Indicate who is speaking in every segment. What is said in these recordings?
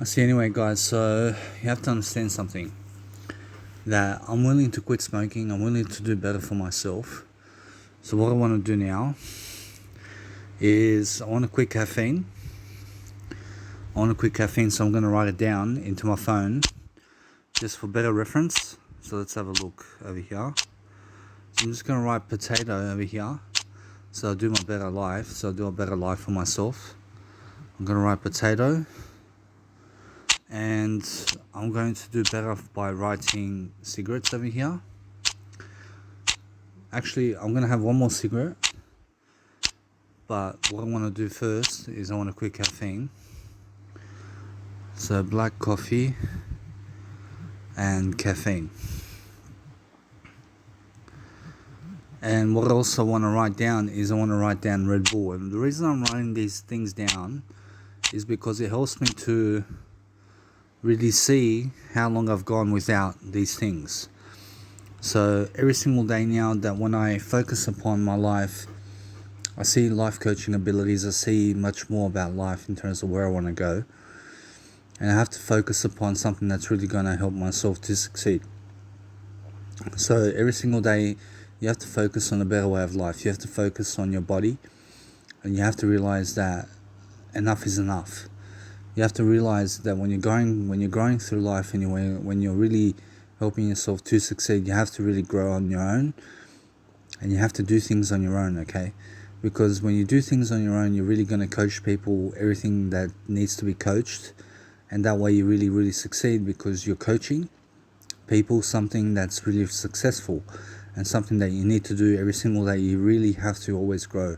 Speaker 1: See, anyway, guys, so you have to understand something that I'm willing to quit smoking, I'm willing to do better for myself. So, what I want to do now is I want to quit caffeine. So I'm going to write it down into my phone just for better reference. So, let's have a look over here. So, I'm just going to write potato over here. So, I'll do my better life. So, I'll do a better life for myself. I'm going to write potato. And I'm going to do better by writing cigarettes over here. Actually, I'm going to have one more cigarette. But what I want to do first is I want to quit caffeine. So black coffee and caffeine. And what I also want to write down is I want to write down Red Bull. And the reason I'm writing these things down is because it helps me to really see how long I've gone without these things. So every single day now that when I focus upon my life, I see life coaching abilities, I see much more about life in terms of where I want to go. And I have to focus upon something that's really going to help myself to succeed. So every single day you have to focus on a better way of life. You have to focus on your body, and you have to realize that enough is enough. You have to realize that when you're going through life and when you're really helping yourself to succeed, you have to really grow on your own, and you have to do things on your own, okay? Because when you do things on your own, you're really going to coach people everything that needs to be coached, and that way you really, really succeed because you're coaching people something that's really successful and something that you need to do every single day. You really have to always grow,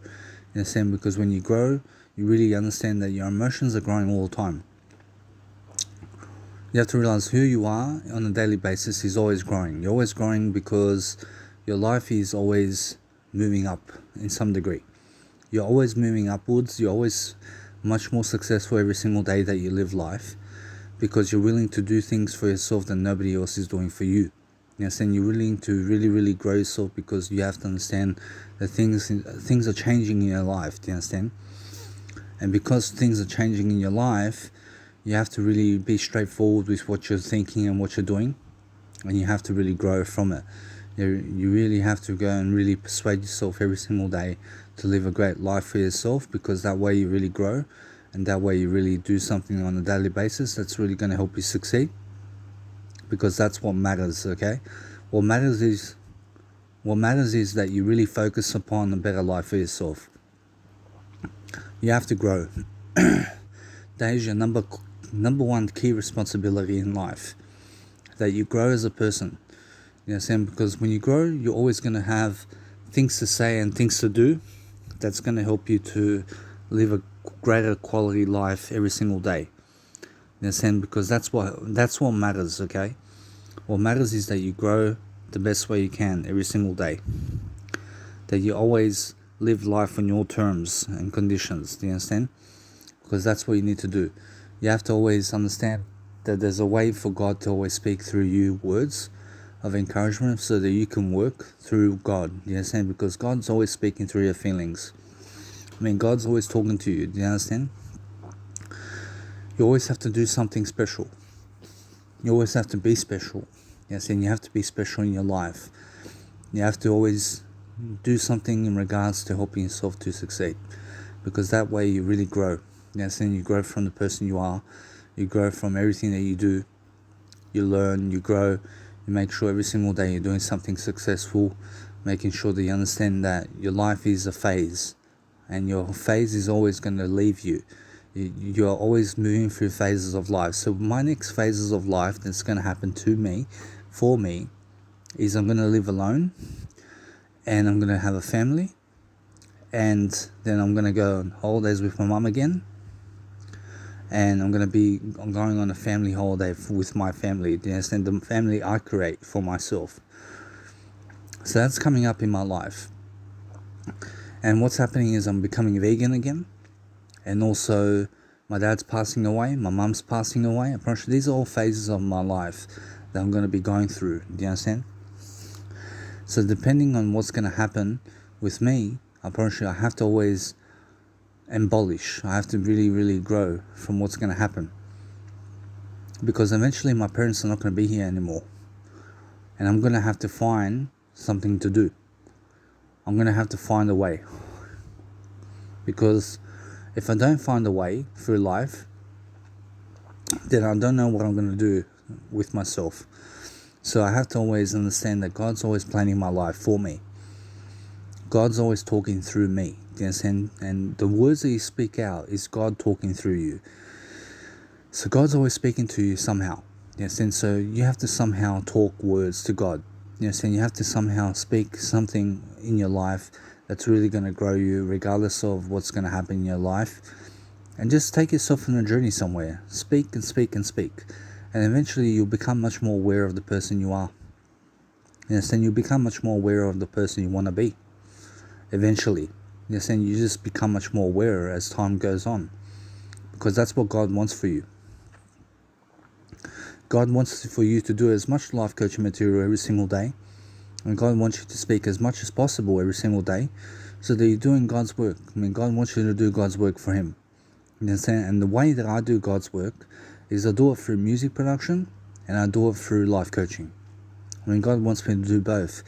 Speaker 1: in a sense, because when you grow, you really understand that your emotions are growing all the time. You have to realize who you are on a daily basis is always growing. You're always growing because your life is always moving up in some degree. You're always moving upwards. You're always much more successful every single day that you live life because you're willing to do things for yourself that nobody else is doing for you. You understand? You're willing to really, really grow yourself because you have to understand that things are changing in your life. Do you understand? And because things are changing in your life, you have to really be straightforward with what you're thinking and what you're doing, and you have to really grow from it. You really have to go and really persuade yourself every single day to live a great life for yourself, because that way you really grow, and that way you really do something on a daily basis that's really going to help you succeed, because that's what matters, okay? What matters is that you really focus upon a better life for yourself. You have to grow. That is your number one key responsibility in life, that you grow as a person. You know what I'm saying? Because when you grow, you're always going to have things to say and things to do that's going to help you to live a greater quality life every single day. You know what I'm saying? Because that's what matters, okay? What matters is that you grow the best way you can every single day. That you always live life on your terms and conditions. Do you understand? Because that's what you need to do. You have to always understand that there's a way for God to always speak through you, words of encouragement, so that you can work through God. Do you understand? Because God's always speaking through your feelings. God's always talking to you. Do you understand? You always have to do something special. You always have to be special. Yes, and you have to be special in your life. You have to always do something in regards to helping yourself to succeed, because that way you really grow. Yes, and you grow from the person you are. You grow from everything that you do. You learn, you grow. You make sure every single day you're doing something successful, making sure that you understand that your life is a phase, and your phase is always going to leave you. You're always moving through phases of life. So my next phases of life that's going to happen to me, for me, is I'm going to live alone, and I'm going to have a family, and then I'm going to go on holidays with my mum again, and I'm going on a family holiday with my family. Do you understand? The family I create for myself. So that's coming up in my life. And what's happening is I'm becoming vegan again, and also my dad's passing away, my mum's passing away. I promise you, these are all phases of my life that I'm going to be going through. Do you understand? So depending on what's going to happen with me, I promise you, I have to always embellish. I have to really, really grow from what's going to happen. because eventually my parents are not going to be here anymore, and I'm going to have to find something to do. I'm going to have to find a way, because if I don't find a way through life, then I don't know what I'm going to do with myself. So I have to always understand that God's always planning my life for me. God's always talking through me. Yes, and the words that you speak out is God talking through you. So God's always speaking to you somehow. Yes, and so you have to somehow talk words to God. Yes, and you have to somehow speak something in your life that's really going to grow you, regardless of what's going to happen in your life. And just take yourself on a journey somewhere. Speak and speak and speak. And eventually you'll become much more aware of the person you are. Yes, and you'll become much more aware of the person you want to be. Eventually. Yes, and you just become much more aware as time goes on. Because that's what God wants for you. God wants for you to do as much life coaching material every single day. And God wants you to speak as much as possible every single day, so that you're doing God's work. I mean, God wants you to do God's work for Him. You understand? And the way that I do God's work is I do it through music production and I do it through life coaching. I mean, God wants me to do both.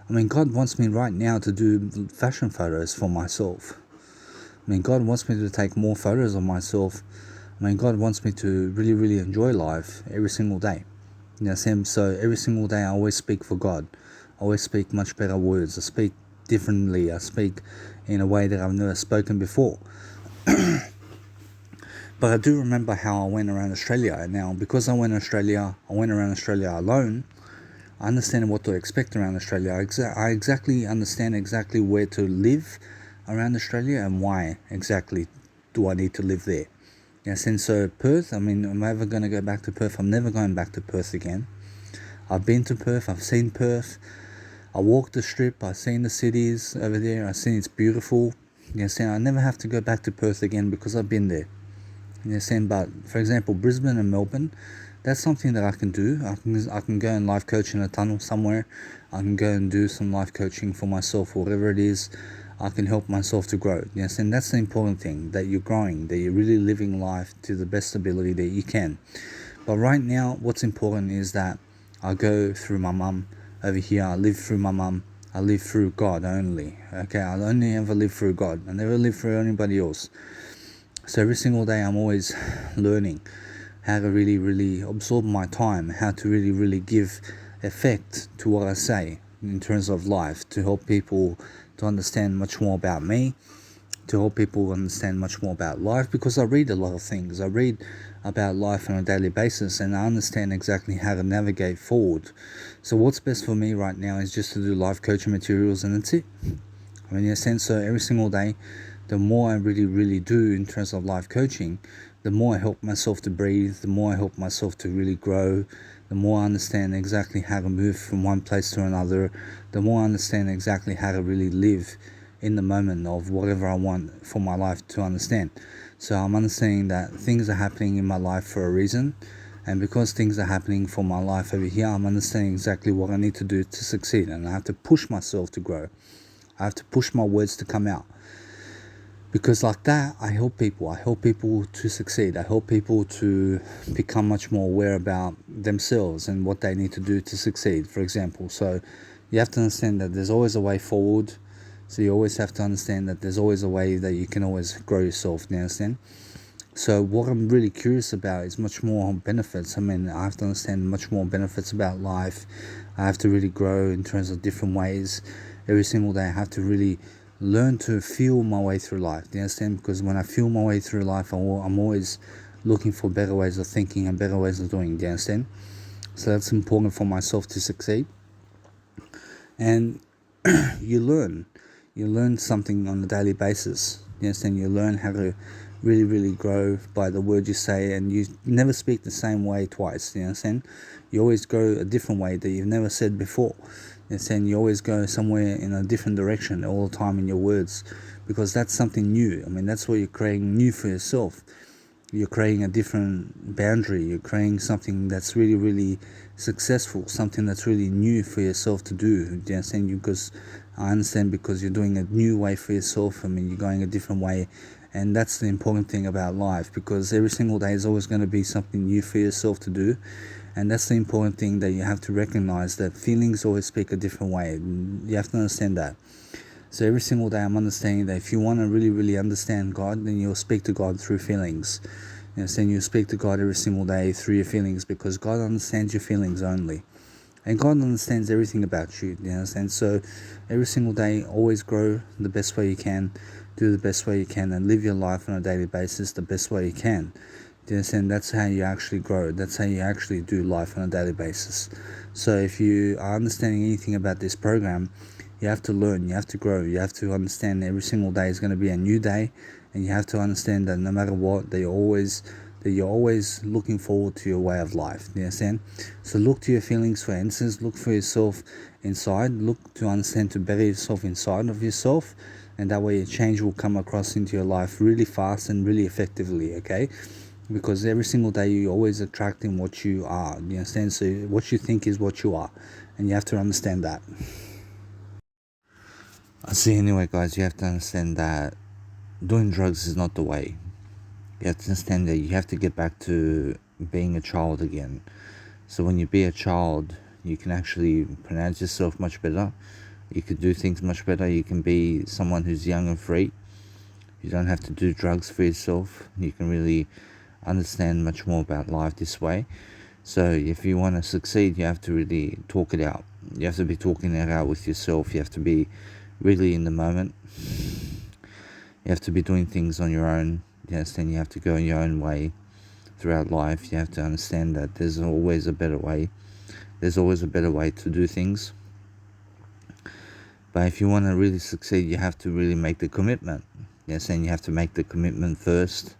Speaker 1: I mean, God wants me right now to do fashion photos for myself. I mean, God wants me to take more photos of myself. I mean, God wants me to really, really enjoy life every single day. You know, so every single day I always speak for God. I always speak much better words. I speak differently. I speak in a way that I've never spoken before. But I do remember how I went around Australia. Now, because I went around Australia alone, I understand what to expect around Australia. I exactly understand exactly where to live around Australia and why exactly do I need to live there. Yes, and so Perth, I mean, am I ever going to go back to Perth? I'm never going back to Perth again. I've been to Perth, I've seen Perth, I walked the strip, I've seen the cities over there, I've seen it's beautiful. Yes, and I never have to go back to Perth again because I've been there. Yes, and but for example, Brisbane and Melbourne, that's something that I can do. I can go and life coach in a tunnel somewhere. I can go and do some life coaching for myself, whatever it is. I can help myself to grow. Yes, and that's the important thing, that you're growing, that you're really living life to the best ability that you can. But right now, what's important is that I go through my mum over here. I live through my mum. I live through God only. Okay, I only ever live through God. I never live through anybody else. So every single day I'm always learning how to really, really absorb my time, how to really, really give effect to what I say in terms of life, to help people to understand much more about me, to help people understand much more about life, because I read a lot of things. I read about life on a daily basis and I understand exactly how to navigate forward. So what's best for me right now is just to do life coaching materials, and that's it. I mean, in a sense, so every single day, the more I really, really do in terms of life coaching, the more I help myself to breathe, the more I help myself to really grow, the more I understand exactly how to move from one place to another, the more I understand exactly how to really live in the moment of whatever I want for my life to understand. So I'm understanding that things are happening in my life for a reason, and because things are happening for my life over here, I'm understanding exactly what I need to do to succeed, and I have to push myself to grow. I have to push my words to come out. Because like that, I help people to succeed. I help people to become much more aware about themselves and what they need to do to succeed, for example. So you have to understand that there's always a way forward. So you always have to understand that there's always a way that you can always grow yourself, you understand? So what I'm really curious about is much more benefits. I mean, I have to understand much more benefits about life. I have to really grow in terms of different ways. Every single day I have to really learn to feel my way through life. Do you understand? Because when I feel my way through life, I'm always looking for better ways of thinking and better ways of doing. Do you understand? So that's important for myself to succeed. And you learn something on a daily basis. You understand? You learn how to really, really grow by the word you say, and you never speak the same way twice. You understand? You always go a different way that you've never said before. You understand? You always go somewhere in a different direction all the time in your words, because that's something new. I mean, that's what you're creating new for yourself. You're creating a different boundary. You're creating something that's really, really successful, something that's really new for yourself to do. Do you understand? Because I understand, because you're doing a new way for yourself. I mean, you're going a different way And that's the important thing about life, because every single day is always going to be something new for yourself to do. And that's the important thing, that you have to recognize that feelings always speak a different way. You have to understand that. So every single day I'm understanding that if you want to really, really understand God, then you'll speak to God through feelings. Saying you speak to God every single day through your feelings, because God understands your feelings only. And God understands everything about you, you understand? So every single day, always grow the best way you can, do the best way you can, and live your life on a daily basis the best way you can. Do you understand? That's how you actually grow. That's how you actually do life on a daily basis. So if you are understanding anything about this program, you have to learn, you have to grow, you have to understand every single day is going to be a new day, and you have to understand that no matter what, that you're always looking forward to your way of life. Do you understand? So look to your feelings for answers, look for yourself inside, look to understand, to better yourself inside of yourself, and that way your change will come across into your life really fast and really effectively, okay? Because every single day you're always attracting what you are. Do you understand? So what you think is what you are, and you have to understand that. See, anyway, guys, you have to understand that doing drugs is not the way. You have to understand that you have to get back to being a child again. So when you be a child, you can actually pronounce yourself much better. You can do things much better. You can be someone who's young and free. You don't have to do drugs for yourself. You can really understand much more about life this way. So if you want to succeed, you have to really talk it out. You have to be talking it out with yourself. You have to be really in the moment. You have to be doing things on your own. You understand? You have to go in your own way throughout life. You have to understand that there's always a better way. There's always a better way to do things. But if you want to really succeed, you have to really make the commitment. You understand? You have to make the commitment first,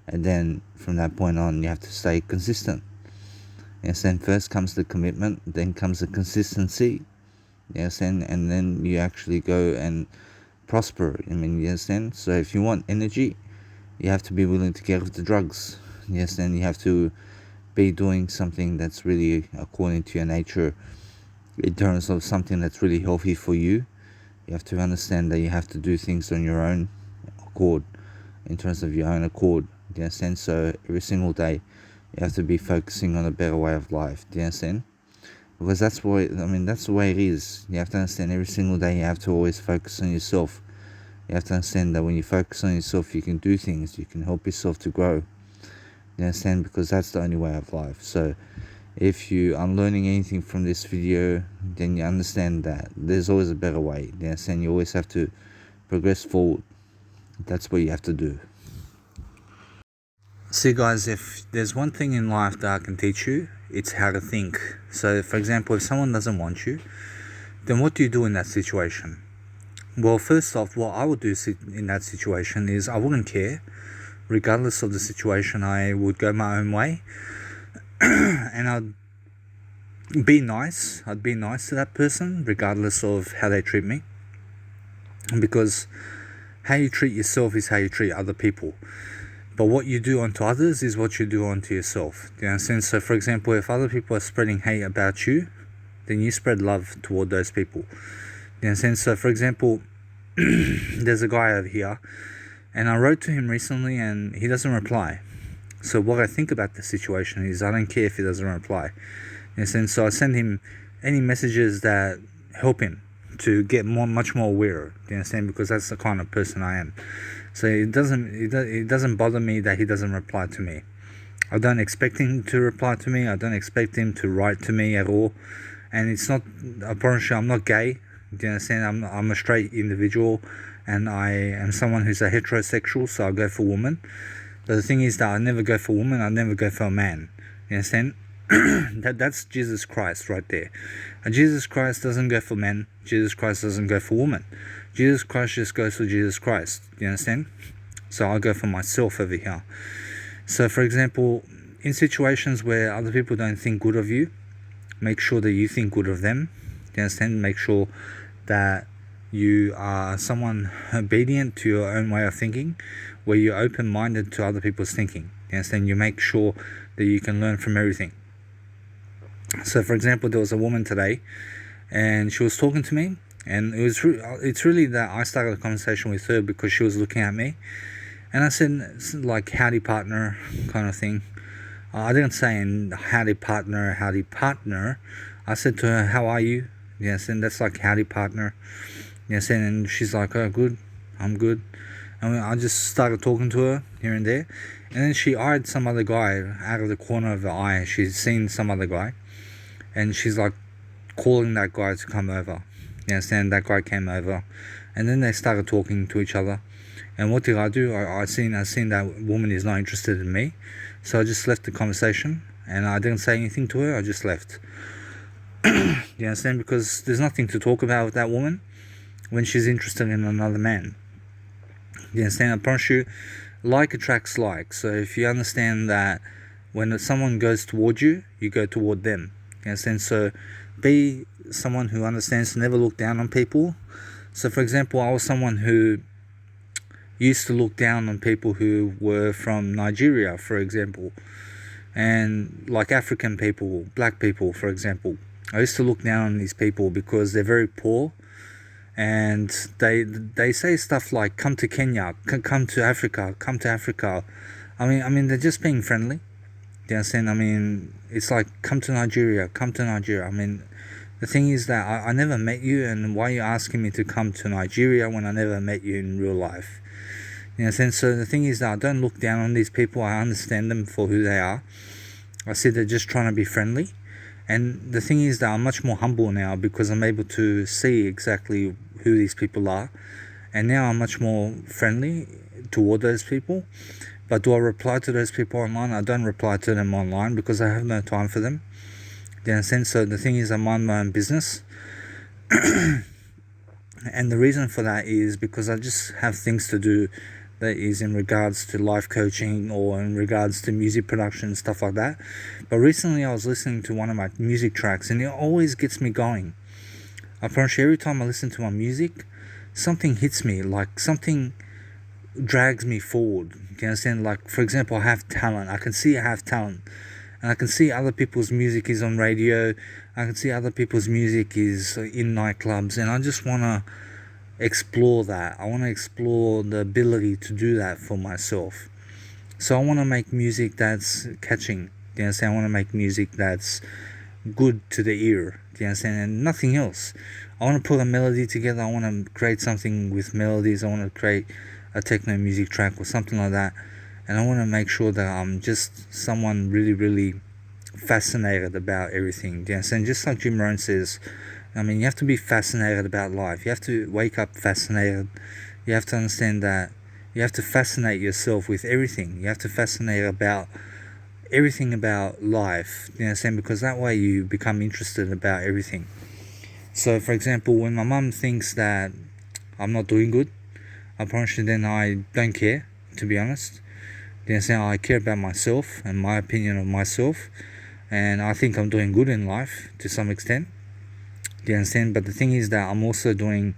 Speaker 1: and then from that point on, you have to stay consistent. You understand? First comes the commitment, then comes the consistency. You understand? And then you actually go and prosper. You understand? So if you want energy, you have to be willing to get off the drugs. You understand? You have to be doing something that's really according to your nature, in terms of something that's really healthy for you. You have to understand that you have to do things on your own accord, in terms of your own accord. Do you understand? So every single day, you have to be focusing on a better way of life. Do you understand? Because that's the way it is. You have to understand every single day you have to always focus on yourself. You have to understand that when you focus on yourself, you can do things, you can help yourself to grow. You understand? Because that's the only way of life. So if you are learning anything from this video, then you understand that there's always a better way. You understand? You always have to progress forward. That's what you have to do. See, guys, if there's one thing in life that I can teach you, it's how to think. So, for example, if someone doesn't want you, then what do you do in that situation? Well, first off, what I would do in that situation is I wouldn't care. Regardless of the situation, I would go my own way. And I'd be nice. I'd be nice to that person, regardless of how they treat me. Because how you treat yourself is how you treat other people. But what you do unto others is what you do unto yourself. Do you understand? So, for example, if other people are spreading hate about you, then you spread love toward those people. Do you understand? So, for example, there's a guy over here, and I wrote to him recently, and he doesn't reply. So what I think about the situation is I don't care if he doesn't reply. You understand? So I send him any messages that help him to get much more aware. Do you understand? Because that's the kind of person I am. So it doesn't bother me that he doesn't reply to me. I don't expect him to reply to me. I don't expect him to write to me at all. And it's not, I promise you, I'm not gay. Do you understand? I'm a straight individual, and I am someone who's a heterosexual, so I go for women. But the thing is that I never go for women, I never go for a man. You understand? That's Jesus Christ right there. And Jesus Christ doesn't go for men. Jesus Christ doesn't go for women. Jesus Christ just goes for Jesus Christ. You understand? So I go for myself over here. So, for example, in situations where other people don't think good of you, make sure that you think good of them. You understand? Make sure that you are someone obedient to your own way of thinking, where you're open-minded to other people's thinking. You understand? You make sure that you can learn from everything. So, for example, there was a woman today, and she was talking to me, and it's really that I started a conversation with her because she was looking at me, And I said, it's like, howdy partner kind of thing. I didn't say in howdy partner. I said to her, how are you? Yes, and that's like howdy partner. Yes, and she's like, oh, good, I'm good. And I just started talking to her here and there. And then she eyed some other guy out of the corner of her eye. She's seen some other guy. And she's like calling that guy to come over. Yes, and that guy came over. And then they started talking to each other. And what did I do? I seen that woman is not interested in me. So I just left the conversation. And I didn't say anything to her. I just left. You understand? Because there's nothing to talk about with that woman when she's interested in another man. You understand? I promise you, like attracts like. So if you understand that when someone goes toward you, you go toward them. You understand? So be someone who understands to never look down on people. So for example, I was someone who used to look down on people who were from Nigeria, for example, and like African people, black people, for example. I used to look down on these people because they're very poor, and they say stuff like, come to Kenya, come to Africa, come to Africa. I mean they're just being friendly. You understand? I mean, it's like, come to Nigeria, come to Nigeria. I mean, the thing is that I never met you, and why are you asking me to come to Nigeria when I never met you in real life? You understand? So the thing is that I don't look down on these people. I understand them for who they are. I see they're just trying to be friendly. And the thing is that I'm much more humble now because I'm able to see exactly who these people are. And now I'm much more friendly toward those people. But do I reply to those people online? I don't reply to them online because I have no time for them. You understand? So the thing is, I mind my own business. And the reason for that is because I just have things to do that is in regards to life coaching or in regards to music production, stuff like that. But recently I was listening to one of my music tracks, and it always gets me going. I promise you, every time I listen to my music, something hits me, like something drags me forward. You understand? Like, for example, I have talent. I can see I have talent. And I can see other people's music is on radio. I can see other people's music is in nightclubs. And I just want to explore that. I want to explore the ability to do that for myself. So I want to make music that's catching. Do you understand? I want to make music that's good to the ear. Do you understand? And nothing else. I want to put a melody together. I want to create something with melodies. I want to create a techno music track or something like that. And I want to make sure that I'm just someone really, really fascinated about everything. Do you understand? Just like Jim Rohn says, I mean, you have to be fascinated about life. You have to wake up fascinated. You have to understand that you have to fascinate yourself with everything. You have to fascinate about everything about life. You understand? Because that way you become interested about everything. So, for example, when my mum thinks that I'm not doing good, I promise you then I don't care, to be honest. You understand? I care about myself and my opinion of myself. And I think I'm doing good in life to some extent. Do you understand? But the thing is that I'm also doing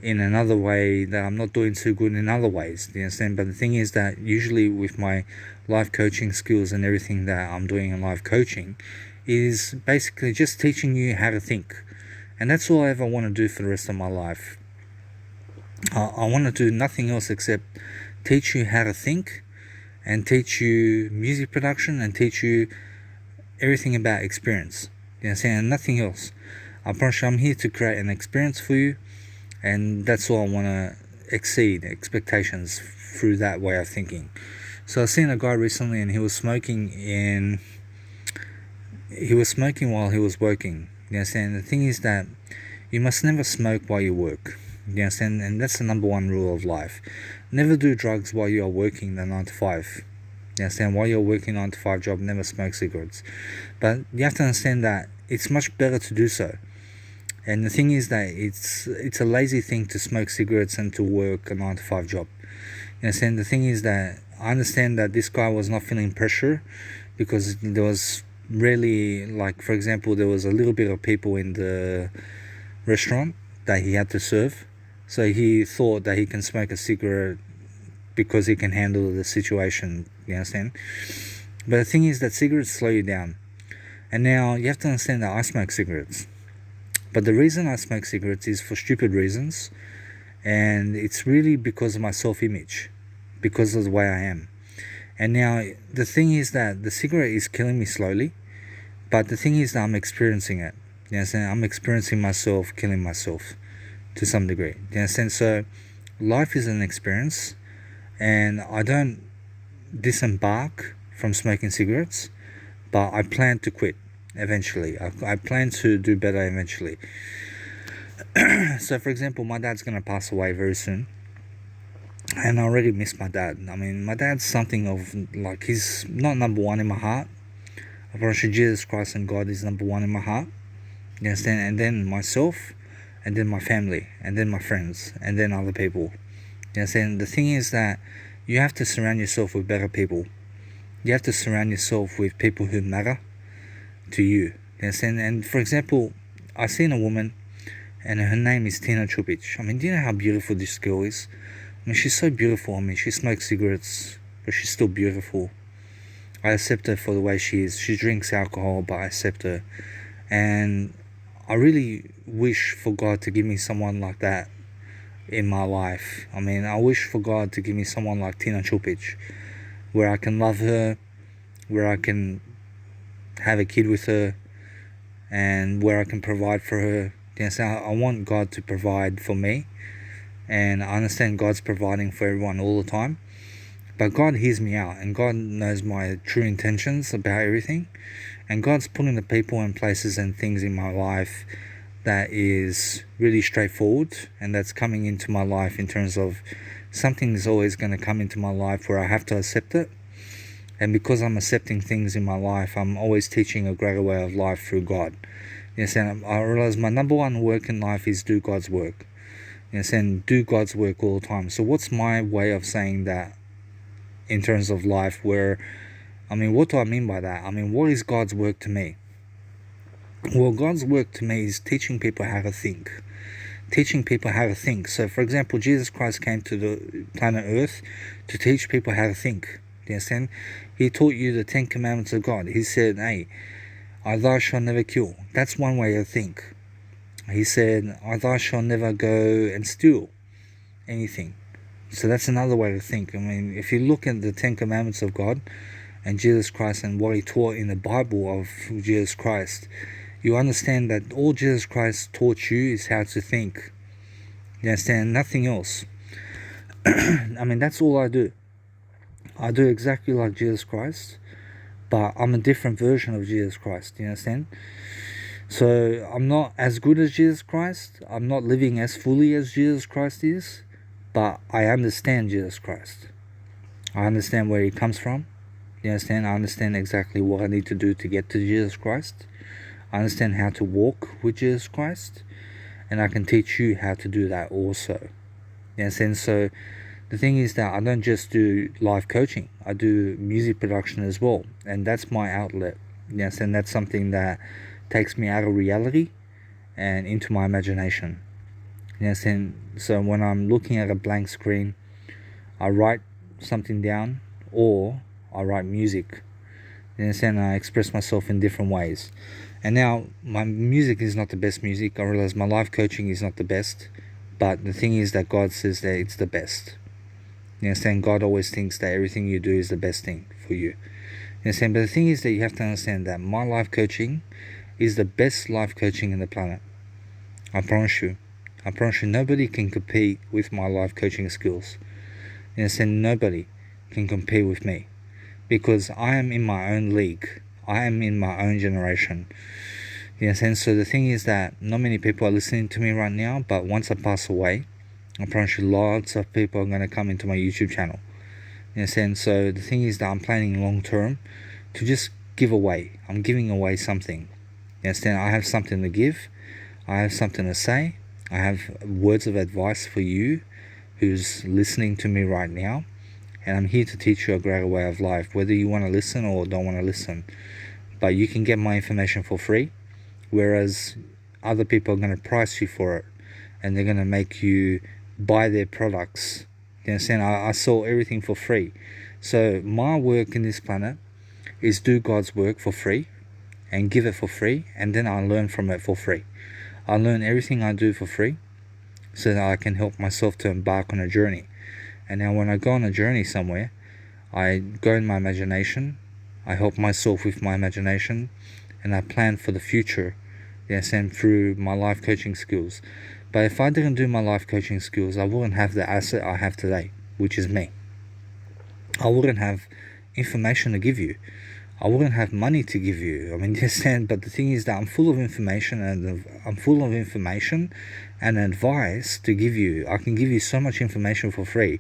Speaker 1: in another way that I'm not doing too good in other ways. Do you understand? But the thing is that usually with my life coaching skills and everything that I'm doing in life coaching is basically just teaching you how to think. And that's all I ever want to do for the rest of my life. I want to do nothing else except teach you how to think and teach you music production and teach you everything about experience. You understand? And nothing else. I promise you, I'm here to create an experience for you, and that's all I want to exceed expectations through that way of thinking. So I seen a guy recently, and he was smoking while he was working. You understand? The thing is that you must never smoke while you work. You understand? And that's the number one rule of life. Never do drugs while you are working the 9 to 5. You understand? While you're working 9 to 5 job, never smoke cigarettes. But you have to understand that it's much better to do so. And the thing is that it's a lazy thing to smoke cigarettes and to work a 9 to 5 job. You understand? The thing is that I understand that this guy was not feeling pressure because there was really, like, for example, there was a little bit of people in the restaurant that he had to serve. So he thought that he can smoke a cigarette because he can handle the situation. You understand? But the thing is that cigarettes slow you down. And now you have to understand that I smoke cigarettes. But the reason I smoke cigarettes is for stupid reasons, and it's really because of my self-image. because of the way I am. And now the thing is that the cigarette is killing me slowly, but the thing is that I'm experiencing it. You understand? I'm experiencing myself killing myself to some degree. You understand? So life is an experience, and I don't disembark from smoking cigarettes, but I plan to quit eventually. I plan to do better eventually. So for example, my dad's going to pass away very soon, and I already miss my dad. I mean, my dad's something of, like, he's not number one in my heart. I promise you, Jesus Christ and God is number one in my heart. You understand? And then myself, and then my family, and then my friends, and then other people. You understand? The thing is that you have to surround yourself with better people. You have to surround yourself with people who matter to you. You understand? And for example, I seen a woman, and her name is Tina Chupic. I mean, do you know how beautiful this girl is? I mean, she's so beautiful. I mean, she smokes cigarettes, but she's still beautiful. I accept her for the way she is. She drinks alcohol, but I accept her. And I really wish for God to give me someone like that in my life. I mean, I wish for God to give me someone like Tina Chupic, where I can love her, where I can have a kid with her, and where I can provide for her. Yes, I want God to provide for me, and I understand God's providing for everyone all the time, but God hears me out, and God knows my true intentions about everything, and God's putting the people and places and things in my life that is really straightforward, and that's coming into my life in terms of something is always going to come into my life where I have to accept it. And because I'm accepting things in my life, I'm always teaching a greater way of life through God. Yes, and I realize my number one work in life is do God's work. Yes, and do God's work all the time. So what's my way of saying that in terms of life? Where, I mean, what do I mean by that? I mean, what is God's work to me? Well, God's work to me is teaching people how to think. Teaching people how to think. So, for example, Jesus Christ came to the planet Earth to teach people how to think. You understand? He taught you the 10 Commandments of God. He said, hey, thou shalt never kill. That's one way to think. He said, thou shalt never go and steal anything. So that's another way to think. I mean, if you look at the 10 Commandments of God and Jesus Christ and what he taught in the Bible of Jesus Christ, you understand that all Jesus Christ taught you is how to think. You understand? Nothing else. I mean, that's all I do. I do exactly like Jesus Christ, but I'm a different version of Jesus Christ. You understand? So I'm not as good as Jesus Christ. I'm not living as fully as Jesus Christ is, but I understand Jesus Christ. I understand where he comes from. You understand? I understand exactly what I need to do to get to Jesus Christ. I understand how to walk with Jesus Christ, and I can teach you how to do that also. You understand? So the thing is that I don't just do life coaching. I do music production as well, and that's my outlet. You understand? That's something that takes me out of reality and into my imagination. You understand? So when I'm looking at a blank screen, I write something down, or I write music. You understand? I express myself in different ways. And now my music is not the best music. I realize my life coaching is not the best, but the thing is that God says that it's the best. You understand? God always thinks that everything you do is the best thing for you. You understand? But the thing is that you have to understand that my life coaching is the best life coaching in the planet. I promise you. I promise you, nobody can compete with my life coaching skills. You understand? Nobody can compete with me, because I am in my own league. I am in my own generation. You understand? So the thing is that not many people are listening to me right now, but once I pass away, I promise you lots of people are going to come into my YouTube channel. You understand? So the thing is that I'm planning long term to just give away. I'm giving away something. You understand? I have something to give. I have something to say. I have words of advice for you who's listening to me right now. And I'm here to teach you a greater way of life, whether you want to listen or don't want to listen. But you can get my information for free, whereas other people are going to price you for it, and they're going to make you buy their products. You understand? I sell everything for free. So my work in this planet is do God's work for free and give it for free, and then I learn from it for free. I learn everything I do for free so that I can help myself to embark on a journey. And now when I go on a journey somewhere, I go in my imagination, I help myself with my imagination, and I plan for the future, yes, and through my life coaching skills. But if I didn't do my life coaching skills, I wouldn't have the asset I have today, which is me. I wouldn't have information to give you. I wouldn't have money to give you. I mean, you understand? But the thing is that I'm full of information, and advice to give you. I can give you so much information for free,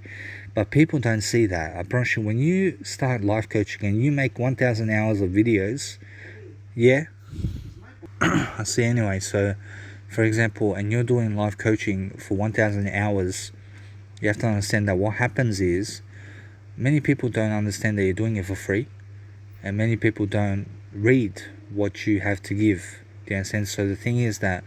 Speaker 1: but people don't see that. I promise you, when you start life coaching and you make 1,000 hours of videos, yeah, I see anyway. So, for example, and you're doing life coaching for 1,000 hours, you have to understand that what happens is many people don't understand that you're doing it for free, and many people don't read what you have to give. Do you understand? So the thing is that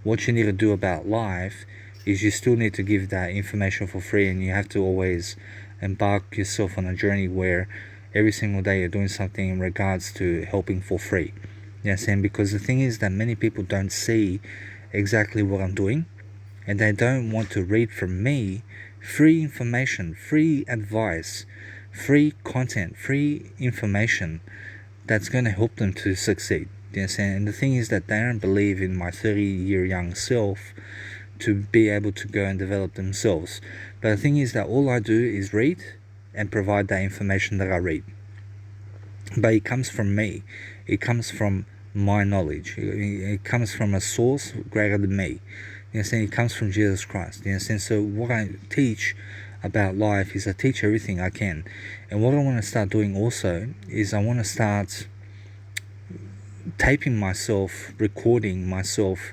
Speaker 1: what you need to do about life is you still need to give that information for free, and you have to always embark yourself on a journey where every single day you're doing something in regards to helping for free. You understand? Because the thing is that many people don't see exactly what I'm doing, and they don't want to read from me free information, free advice, free content, free information that's going to help them to succeed. You understand? And the thing is that they don't believe in my 30-year young self to be able to go and develop themselves. But the thing is that all I do is read and provide that information that I read. But it comes from me. It comes from my knowledge. It comes from a source greater than me. You understand? It comes from Jesus Christ. You understand? So what I teach about life is I teach everything I can. And what I want to start doing also is I want to start taping myself, recording myself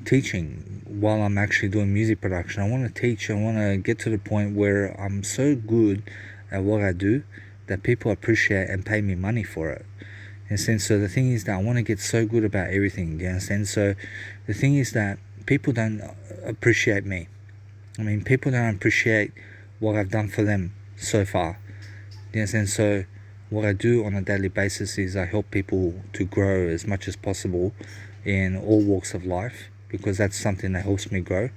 Speaker 1: teaching while I'm actually doing music production. I want to teach. I want to get to the point where I'm so good at what I do that people appreciate and pay me money for it. And so the thing is that I want to get so good about everything. You understand? So the thing is that people don't appreciate me. I mean, people don't appreciate what I've done for them so far. You understand? So what I do on a daily basis is I help people to grow as much as possible in all walks of life, because that's something that helps me grow,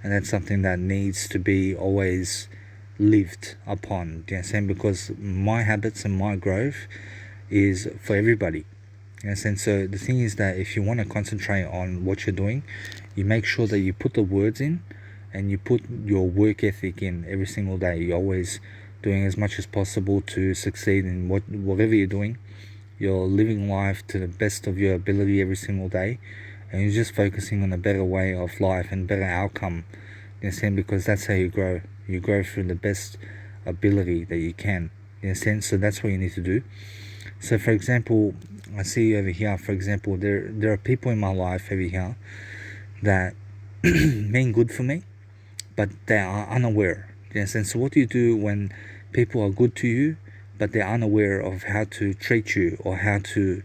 Speaker 1: and that's something that needs to be always lived upon. Do you understand? Because my habits and my growth is for everybody. You understand? So the thing is that if you want to concentrate on what you're doing, you make sure that you put the words in and you put your work ethic in every single day. You're always doing as much as possible to succeed in whatever you're doing. You're living life to the best of your ability every single day, and you're just focusing on a better way of life and better outcome. You understand? Because that's how you grow. You grow through the best ability that you can. You understand? So that's what you need to do. So for example, I see over here, for example, there are people in my life over here that mean good for me, but they are unaware. You understand? So what do you do when people are good to you, but they're unaware of how to treat you or how to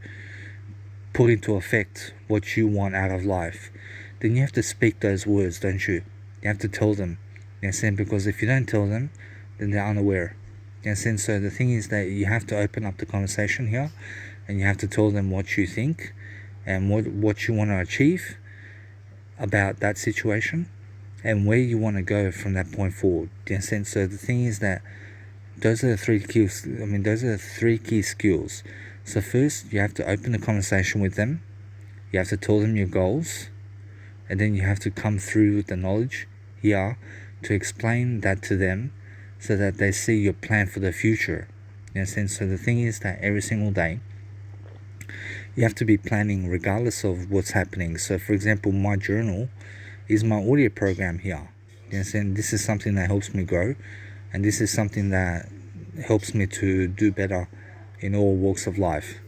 Speaker 1: put into effect what you want out of life? Then you have to speak those words, don't you? You have to tell them. You understand? Because if you don't tell them, then they're unaware. You understand? So the thing is that you have to open up the conversation here, and you have to tell them what you think and what you want to achieve about that situation and where you want to go from that point forward. Do you understand? So the thing is that those are the three key skills. So first, you have to open the conversation with them. You have to tell them your goals, and then you have to come through with the knowledge here to explain that to them so that they see your plan for the future. You understand? So the thing is that every single day, you have to be planning regardless of what's happening. So for example, my journal is my audio program here. You understand? This is something that helps me grow, and this is something that helps me to do better in all walks of life.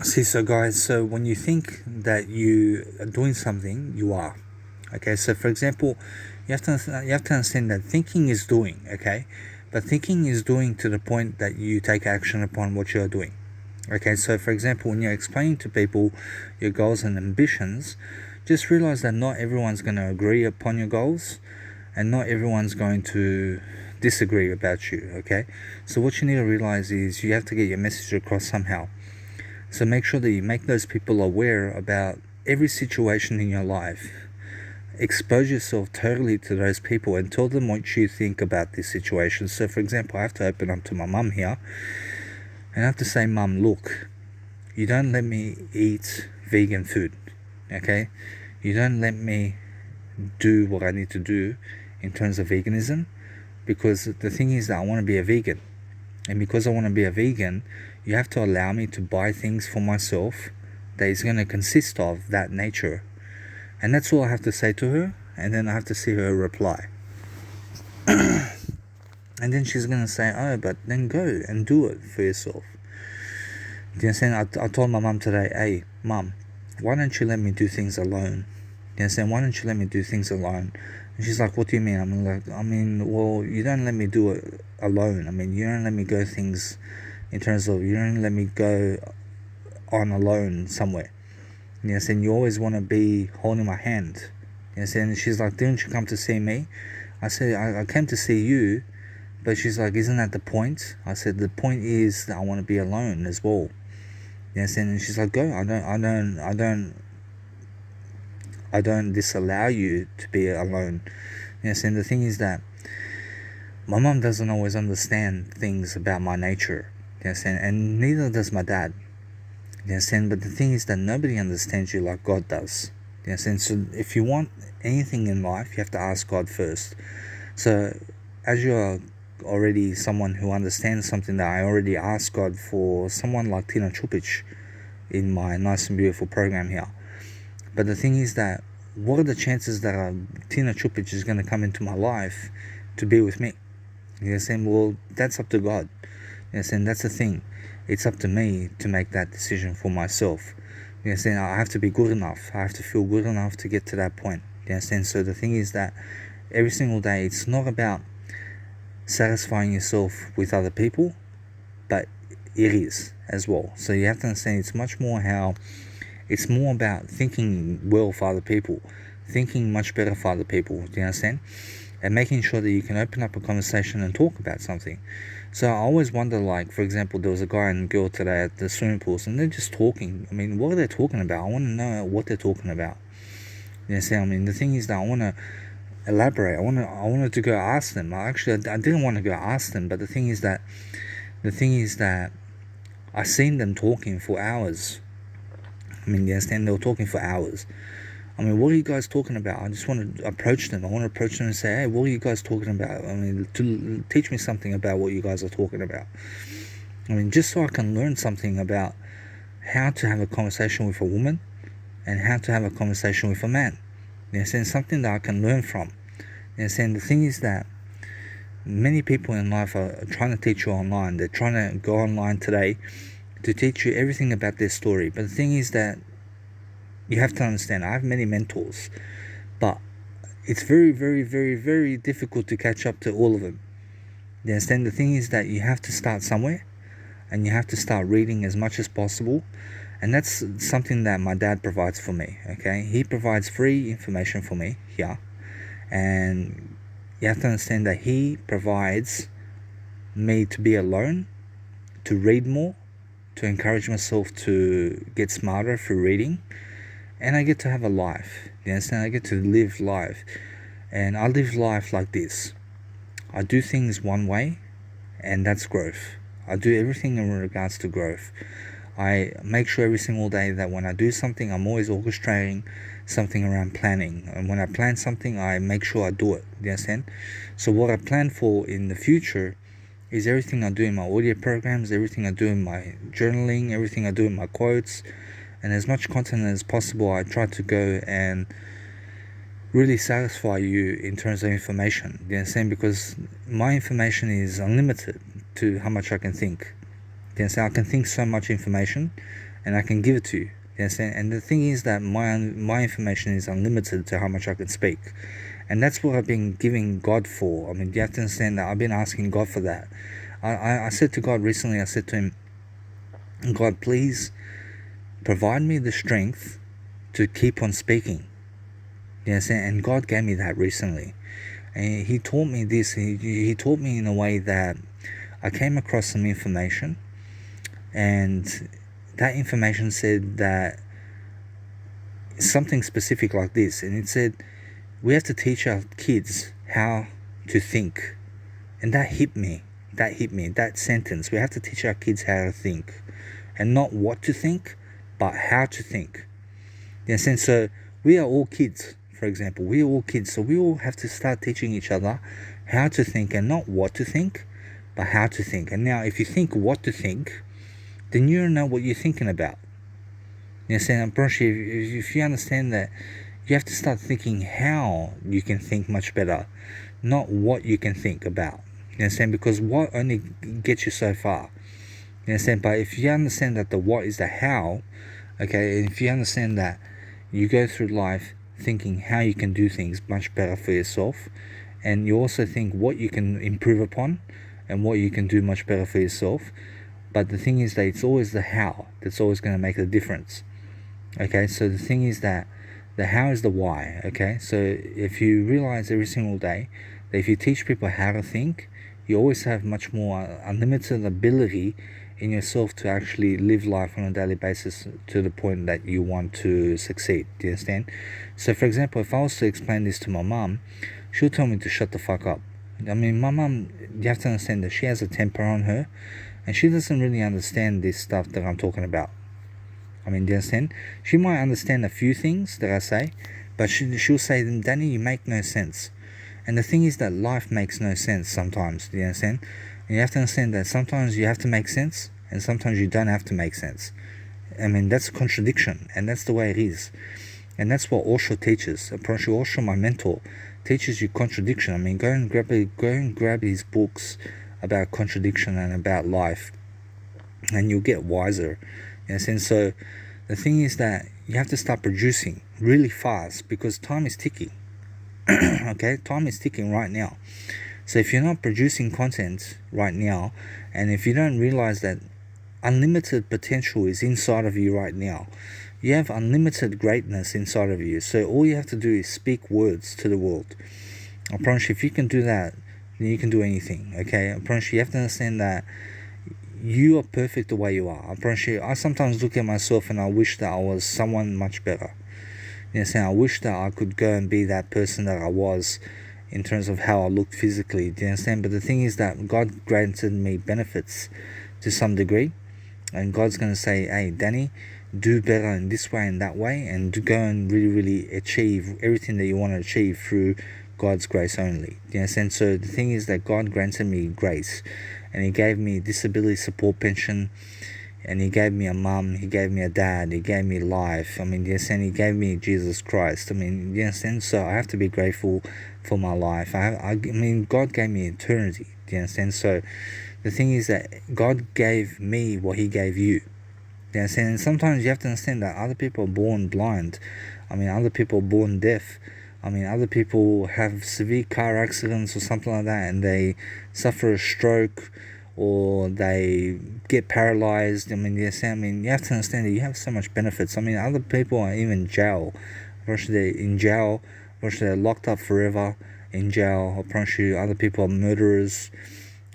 Speaker 1: See, so guys, so when you think that you are doing something, you are. Okay, so for example, you have to understand that thinking is doing, okay? But thinking is doing to the point that you take action upon what you're doing. Okay, so for example, when you're explaining to people your goals and ambitions, just realize that not everyone's going to agree upon your goals, and not everyone's going to disagree about you, okay? So what you need to realize is you have to get your message across somehow. So make sure that you make those people aware about every situation in your life, expose yourself totally to those people and tell them what you think about this situation. So for example, I have to open up to my mum here and I have to say, Mum, look, you don't let me eat vegan food, okay? You don't let me do what I need to do in terms of veganism, because the thing is that I want to be a vegan. And because I want to be a vegan, you have to allow me to buy things for myself that is going to consist of that nature. And that's all I have to say to her, and then I have to see her reply. And then she's going to say, oh, but then go and do it for yourself. Do you understand? I told my mum today, hey, Mum, why don't you let me do things alone? Do you understand? Why don't you let me do things alone? And she's like, what do you mean? I'm like, well, you don't let me do it alone. You don't let me go things in terms of, you don't let me go on alone somewhere. You understand? You always want to be holding my hand. You understand? And she's like, didn't you come to see me? I said, I came to see you, but she's like, isn't that the point? I said, the point is that I want to be alone as well. You understand? And she's like, go. I don't disallow you to be alone. You understand? The thing is that my mum doesn't always understand things about my nature. You understand? And neither does my dad. You understand? But the thing is that nobody understands you like God does. You understand? So if you want anything in life, you have to ask God first. So as you are already someone who understands something that I already asked God for, someone like Tina Chupic in my Nice and Beautiful program here. But the thing is that, what are the chances that Tina Chupic is going to come into my life to be with me? You understand? Well, that's up to God. You understand? That's the thing. It's up to me to make that decision for myself. You understand? I have to be good enough. I have to feel good enough to get to that point. You understand? So the thing is that every single day, it's not about satisfying yourself with other people, but it is as well. So you have to understand, it's much more it's more about thinking well for other people, thinking much better for other people. Do you understand? And making sure that you can open up a conversation and talk about something. So I always wonder, like, for example, there was a guy and girl today at the swimming pools, and they're just talking. What are they talking about? I want to know what they're talking about. You understand? The thing is that I want to elaborate. I wanted to go ask them. I didn't want to go ask them, but the thing is that I seen them talking for hours. You understand? They were talking for hours. What are you guys talking about? I just want to approach them. I want to approach them and say, hey, what are you guys talking about? To teach me something about what you guys are talking about. Just so I can learn something about how to have a conversation with a woman and how to have a conversation with a man. You understand? Something that I can learn from. You understand? The thing is that many people in life are trying to teach you online. They're trying to go online today to teach you everything about their story. But the thing is that you have to understand, I have many mentors, but it's very, very, very, very difficult to catch up to all of them. You understand? The thing is that you have to start somewhere, and you have to start reading as much as possible. And that's something that my dad provides for me, okay? He provides free information for me here. And you have to understand that he provides me to be alone, to read more, to encourage myself to get smarter through reading. And I get to have a life. You understand? I get to live life. And I live life like this. I do things one way, and that's growth. I do everything in regards to growth. I make sure every single day that when I do something, I'm always orchestrating something around planning. And when I plan something, I make sure I do it. You understand? So what I plan for in the future is everything I do in my audio programs, everything I do in my journaling, everything I do in my quotes, and as much content as possible. I try to go and really satisfy you in terms of information. You understand? Because my information is unlimited to how much I can think. You understand? I can think so much information, and I can give it to you. You understand? And the thing is that my information is unlimited to how much I can speak. And that's what I've been giving God for. You have to understand that I've been asking God for that. I said to God recently, I said to him, God, please provide me the strength to keep on speaking. You understand? And God gave me that recently. And he taught me this. He taught me in a way that I came across some information, and that information said that something specific like this. And it said, we have to teach our kids how to think. And that hit me, that sentence. We have to teach our kids how to think. And not what to think, but how to think. In a sense, so we are all kids, for example. We are all kids, so we all have to start teaching each other how to think, and not what to think, but how to think. And now, if you think what to think, then you don't know what you're thinking about. You understand? If you understand that, you have to start thinking how you can think much better, not what you can think about. You understand? Because what only gets you so far. You understand? But if you understand that the what is the how, okay, and if you understand that you go through life thinking how you can do things much better for yourself, and you also think what you can improve upon and what you can do much better for yourself. But the thing is that it's always the how that's always going to make the difference. Okay, so the thing is that the how is the why. Okay, so if you realize every single day that if you teach people how to think, you always have much more unlimited ability in yourself to actually live life on a daily basis to the point that you want to succeed. Do you understand? So for example, if I was to explain this to my mom, she'll tell me to shut the fuck up. I mean, my mom, you have to understand that she has a temper on her, and she doesn't really understand this stuff that I'm talking about. I mean, do you understand? She might understand a few things that I say, but she'll say, Danny, you make no sense. And the thing is that life makes no sense sometimes, do you understand? And you have to understand that sometimes you have to make sense, and sometimes you don't have to make sense. I mean, that's a contradiction, and that's the way it is. And that's what Osho teaches. Apparently, Osho, my mentor, teaches you contradiction. I mean, go and grab his books about contradiction and about life, and you'll get wiser. In a sense, so the thing is that you have to start producing really fast because time is ticking. Okay, time is ticking right now. So if you're not producing content right now, and if you don't realize that unlimited potential is inside of you right now, you have unlimited greatness inside of you. So all you have to do is speak words to the world. I promise you, if you can do that, then you can do anything. Okay, I promise you, have to understand that you are perfect the way you are. I promise you, I sometimes look at myself and I wish that I was someone much better. You know, I wish that I could go and be that person that I was in terms of how I looked physically. Do you understand? But the thing is that God granted me benefits to some degree, and God's going to say, hey, Danny, do better in this way and that way, and to go and really, really achieve everything that you want to achieve through God's grace only. Do you understand? So the thing is that God granted me grace, and He gave me disability support pension, and He gave me a mum, He gave me a dad, He gave me life. I mean, yes, and He gave me Jesus Christ. I mean, yes, and so I have to be grateful for my life. I mean, God gave me eternity. Do you understand? So the thing is that God gave me what He gave you. Do you understand? And sometimes you have to understand that other people are born blind. I mean, other people are born deaf. I mean, other people have severe car accidents or something like that, and they suffer a stroke, or they get paralyzed. I mean, yes, I mean, you have to understand that you have so much benefits. I mean, other people are even in jail. They're in jail. They're locked up forever in jail. I promise you, other people are murderers.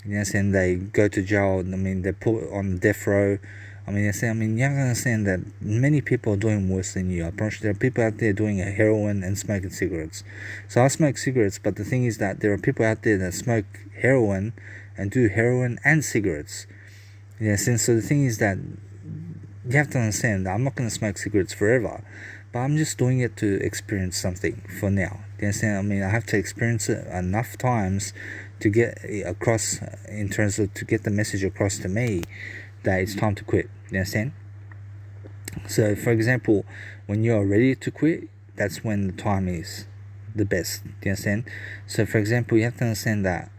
Speaker 1: Yes, and they go to jail. I mean, they're put on death row. I mean, yes, I mean, you have to understand that many people are doing worse than you. I promise you, there are people out there doing heroin and smoking cigarettes. So I smoke cigarettes, but the thing is that there are people out there that smoke heroin and do heroin and cigarettes. Yes, and so the thing is that you have to understand that I'm not going to smoke cigarettes forever, but I'm just doing it to experience something for now. You understand? I mean, I have to experience it enough times to get across, in terms of to get the message across to me that it's time to quit. You understand? So, for example, when you are ready to quit, that's when the time is the best. Do you understand? So, for example, you have to understand that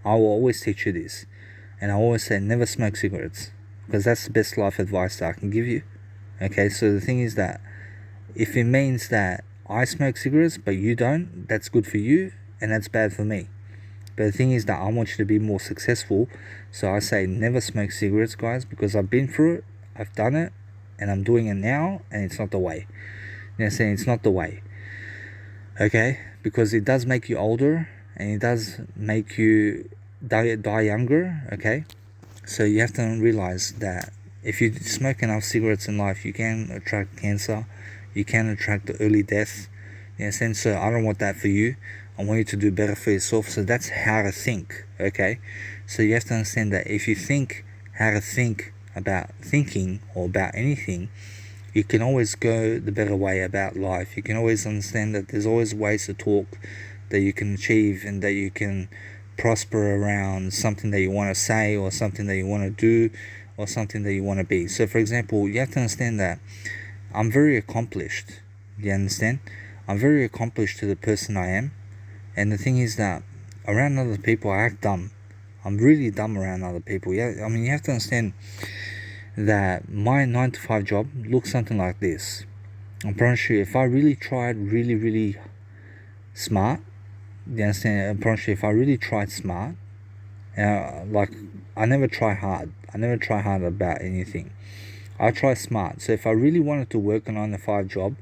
Speaker 1: I will always teach you this, and I always say never smoke cigarettes, because that's the best life advice that I can give you. Okay, so the thing is that if it means that I smoke cigarettes but you don't, that's good for you and that's bad for me. But the thing is that I want you to be more successful, so I say never smoke cigarettes, guys, because I've been through it, I've done it, and I'm doing it now, and it's not the way. You know what I'm saying? It's not the way. Okay, because it does make you older, and it does make you die younger. Okay, so you have to realize that if you smoke enough cigarettes in life, you can attract cancer, you can attract the early death, Yes, and so I don't want that for you. I want you to do better for yourself. So that's how to think, okay? So you have to understand that if you think how to think about thinking or about anything, you can always go the better way about life. You can always understand that there's always ways to talk that you can achieve and that you can prosper around something that you want to say or something that you want to do or something that you want to be. So, for example, you have to understand that I'm very accomplished. You understand? I'm very accomplished to the person I am. And the thing is that around other people, I act dumb. I'm really dumb around other people. Yeah, I mean, you have to understand that my 9 to 5 job looks something like this. I'm promise you, if I really tried really smart, you understand? I promise you, if I really tried smart, like I never try hard. I never try hard about anything. I try smart. So if I really wanted to work a 9 to 5 job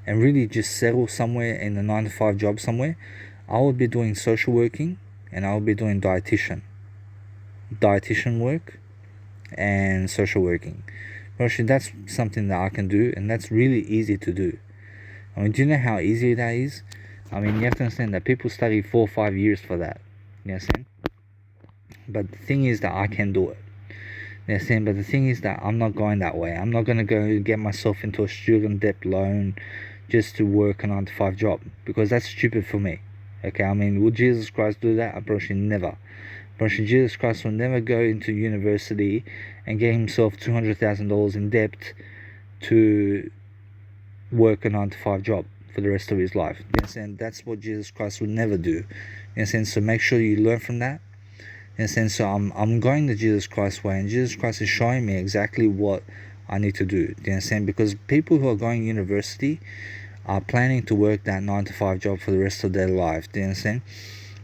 Speaker 1: and really just settle somewhere in the 9 to 5 job somewhere, I would be doing social working and I would be doing dietitian work and social working. Actually, that's something that I can do, and that's really easy to do. I mean, do you know how easy that is? I mean, you have to understand that people study 4 or 5 years for that. You understand? But the thing is that I can do it. You understand? But the thing is that I'm not going that way. I'm not going to go get myself into a student debt loan just to work a 9 to 5 job, because that's stupid for me. Okay, I mean, would Jesus Christ do that? I probably never. Probably Jesus Christ will never go into university and get himself $200,000 in debt to work a 9 to 5 job for the rest of his life. You understand? That's what Jesus Christ would never do. You understand? So make sure you learn from that. You understand? So I'm going the Jesus Christ way, and Jesus Christ is showing me exactly what I need to do. Do you understand? Because people who are going to university are planning to work that 9 to 5 job for the rest of their life. Do you understand?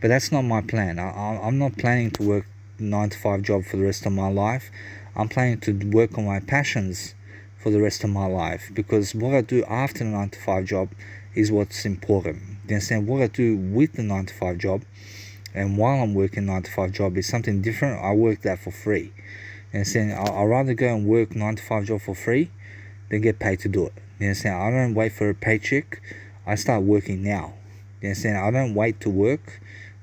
Speaker 1: But that's not my plan. I'm not planning to work 9 to 5 job for the rest of my life. I'm planning to work on my passions for the rest of my life, because what I do after the 9 to 5 job is what's important. You understand? What I do with the 9 to 5 job and while I'm working 9 to 5 job is something different. I work that for free. You understand? I'd rather go and work 9 to 5 job for free than get paid to do it. You understand? I don't wait for a paycheck. I start working now. You understand? I don't wait to work.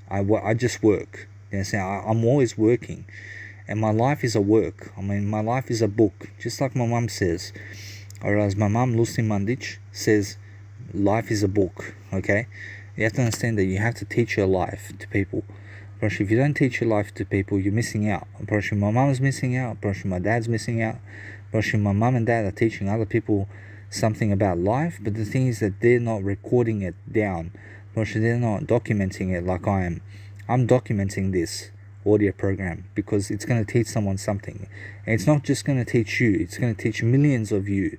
Speaker 1: I just work. You understand? I'm always working. And my life is a work. I mean, my life is a book. Just like my mum says. Or as my mum, Lucy Mandic, says, life is a book. Okay? You have to understand that you have to teach your life to people. But if you don't teach your life to people, you're missing out. But my mum's missing out. But my dad's missing out. But my mum and dad are teaching other people something about life. But the thing is that they're not recording it down. But they're not documenting it like I am. I'm documenting this audio program because it's going to teach someone something. And it's not just going to teach you. It's going to teach millions of you.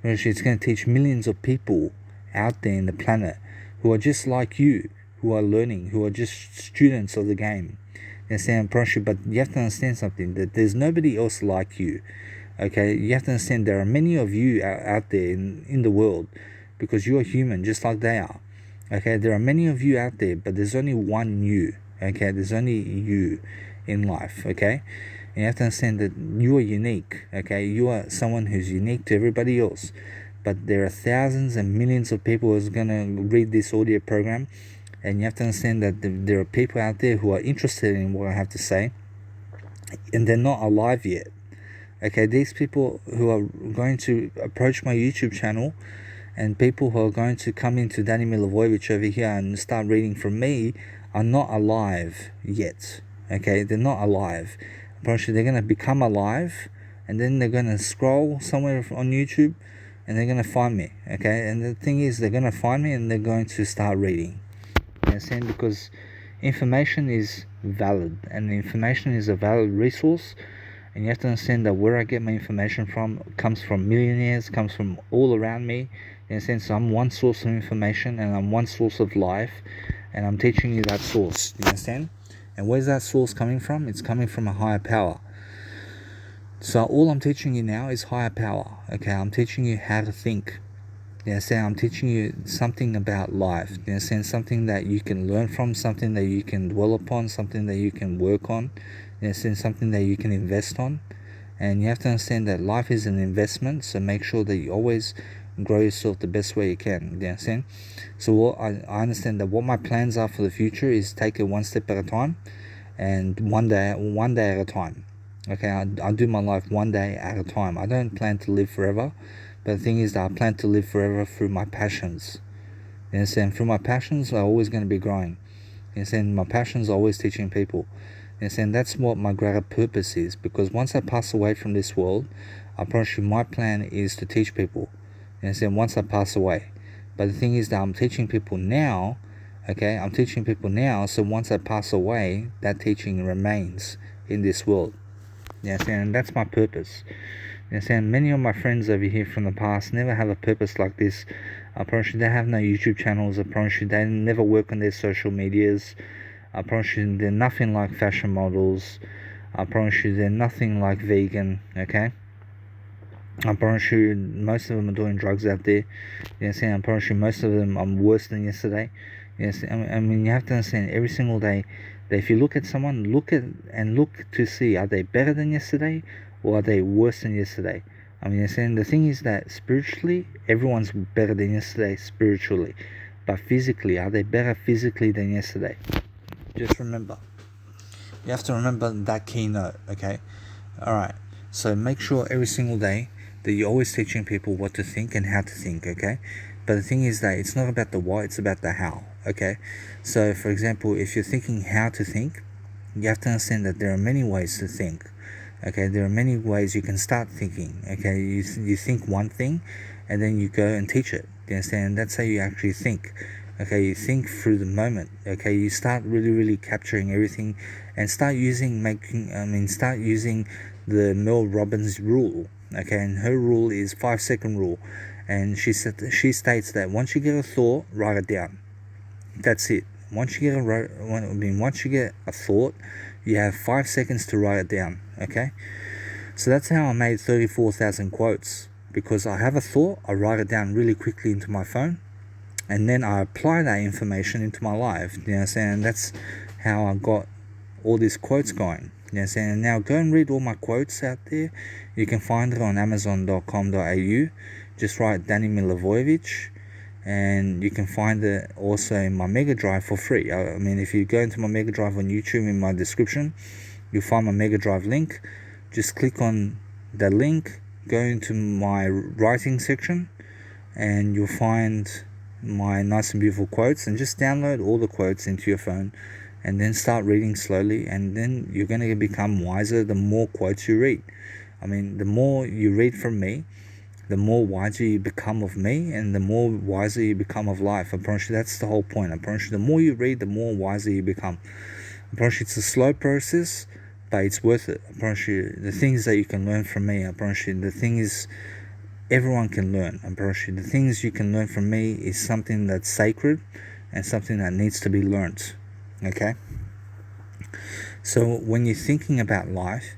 Speaker 1: It's going to teach millions of people out there in the planet who are just like you, who are learning, who are just students of the game. You understand? But you have to understand something, that there's nobody else like you. Okay, you have to understand there are many of you out there in the world, because you are human just like they are. Okay, there are many of you out there, but there's only one you. Okay, there's only you in life. Okay, and you have to understand that you are unique. Okay, you are someone who's unique to everybody else. But there are thousands and millions of people who's gonna read this audio program, and you have to understand that there are people out there who are interested in what I have to say, and they're not alive yet. Okay, these people who are going to approach my YouTube channel, and people who are going to come into Danny Milivojevic over here and start reading from me, are not alive yet. Okay, they're not alive. Apparently, they're gonna become alive, and then they're gonna scroll somewhere on YouTube, and they're going to find me. Okay, and the thing is, they're going to find me and they're going to start reading. You understand? Because information is valid, and information is a valid resource, and you have to understand that where I get my information from comes from millionaires, comes from all around me. You understand? So I'm one source of information, and I'm one source of life, and I'm teaching you that source. You understand? And where's that source coming from? It's coming from a higher power. So all I'm teaching you now is higher power. Okay, I'm teaching you how to think. You understand? I'm teaching you something about life. You understand? Something that you can learn from, something that you can dwell upon, something that you can work on. You understand? Something that you can invest on. And you have to understand that life is an investment. So make sure that you always grow yourself the best way you can. You understand? So what I understand that what my plans are for the future is take it one step at a time, and one day at a time. Okay, I do my life one day at a time. I don't plan to live forever, but the thing is that I plan to live forever through my passions. You understand? Through my passions are always going to be growing. You understand? My passions are always teaching people. You understand? That's what my greater purpose is, because once I pass away from this world, I promise you my plan is to teach people. You understand? Once I pass away. But the thing is that I'm teaching people now. Okay, I'm teaching people now, so once I pass away, that teaching remains in this world. You understand? And that's my purpose. You understand? Many of my friends over here from the past never have a purpose like this. I promise you they have no YouTube channels. I promise you they never work on their social medias. I promise you they're nothing like fashion models. I promise you they're nothing like vegan. Okay, I promise you most of them are doing drugs out there. You understand? I promise you most of them are worse than yesterday. Yes, I mean, you have to understand every single day that if you look at someone, look to see, are they better than yesterday or are they worse than yesterday? I mean, you're saying the thing is that spiritually, everyone's better than yesterday spiritually. But physically, are they better physically than yesterday? Just remember. You have to remember that keynote, okay? Alright, so make sure every single day that you're always teaching people what to think and how to think, okay? But the thing is that it's not about the what, it's about the how, okay? So, for example, if you're thinking how to think, you have to understand that there are many ways to think, okay? There are many ways you can start thinking, okay? You think one thing, and then you go and teach it, you understand? That's how you actually think, okay? You think through the moment, okay? You start really capturing everything, and start using the Mel Robbins rule, okay? And her rule is 5-second rule. And she states that once you get a thought, write it down. That's it. Once you get a thought, you have 5 seconds to write it down. Okay. So that's how I made 34,000 quotes, because I have a thought, I write it down really quickly into my phone, and then I apply that information into my life. You know what I'm saying? And that's how I got all these quotes going. You know what I'm saying? And now go and read all my quotes out there. You can find it on amazon.com.au. Just write Danny Milivojevic, and you can find it also in my Mega Drive for free. I mean, if you go into my Mega Drive on YouTube, in my description, you'll find my Mega Drive link. Just click on the link, go into my writing section, and you'll find my nice and beautiful quotes, and just download all the quotes into your phone, and then start reading slowly, and then you're going to become wiser the more quotes you read. I mean, the more you read from me, the more wiser you become of me, and the more wiser you become of life. I promise you that's the whole point. I promise you the more you read, the more wiser you become. I promise you it's a slow process, but it's worth it. I promise you the things that you can learn from me. I promise you the thing is everyone can learn. I promise you the things you can learn from me is something that's sacred and something that needs to be learned. Okay? So when you're thinking about life,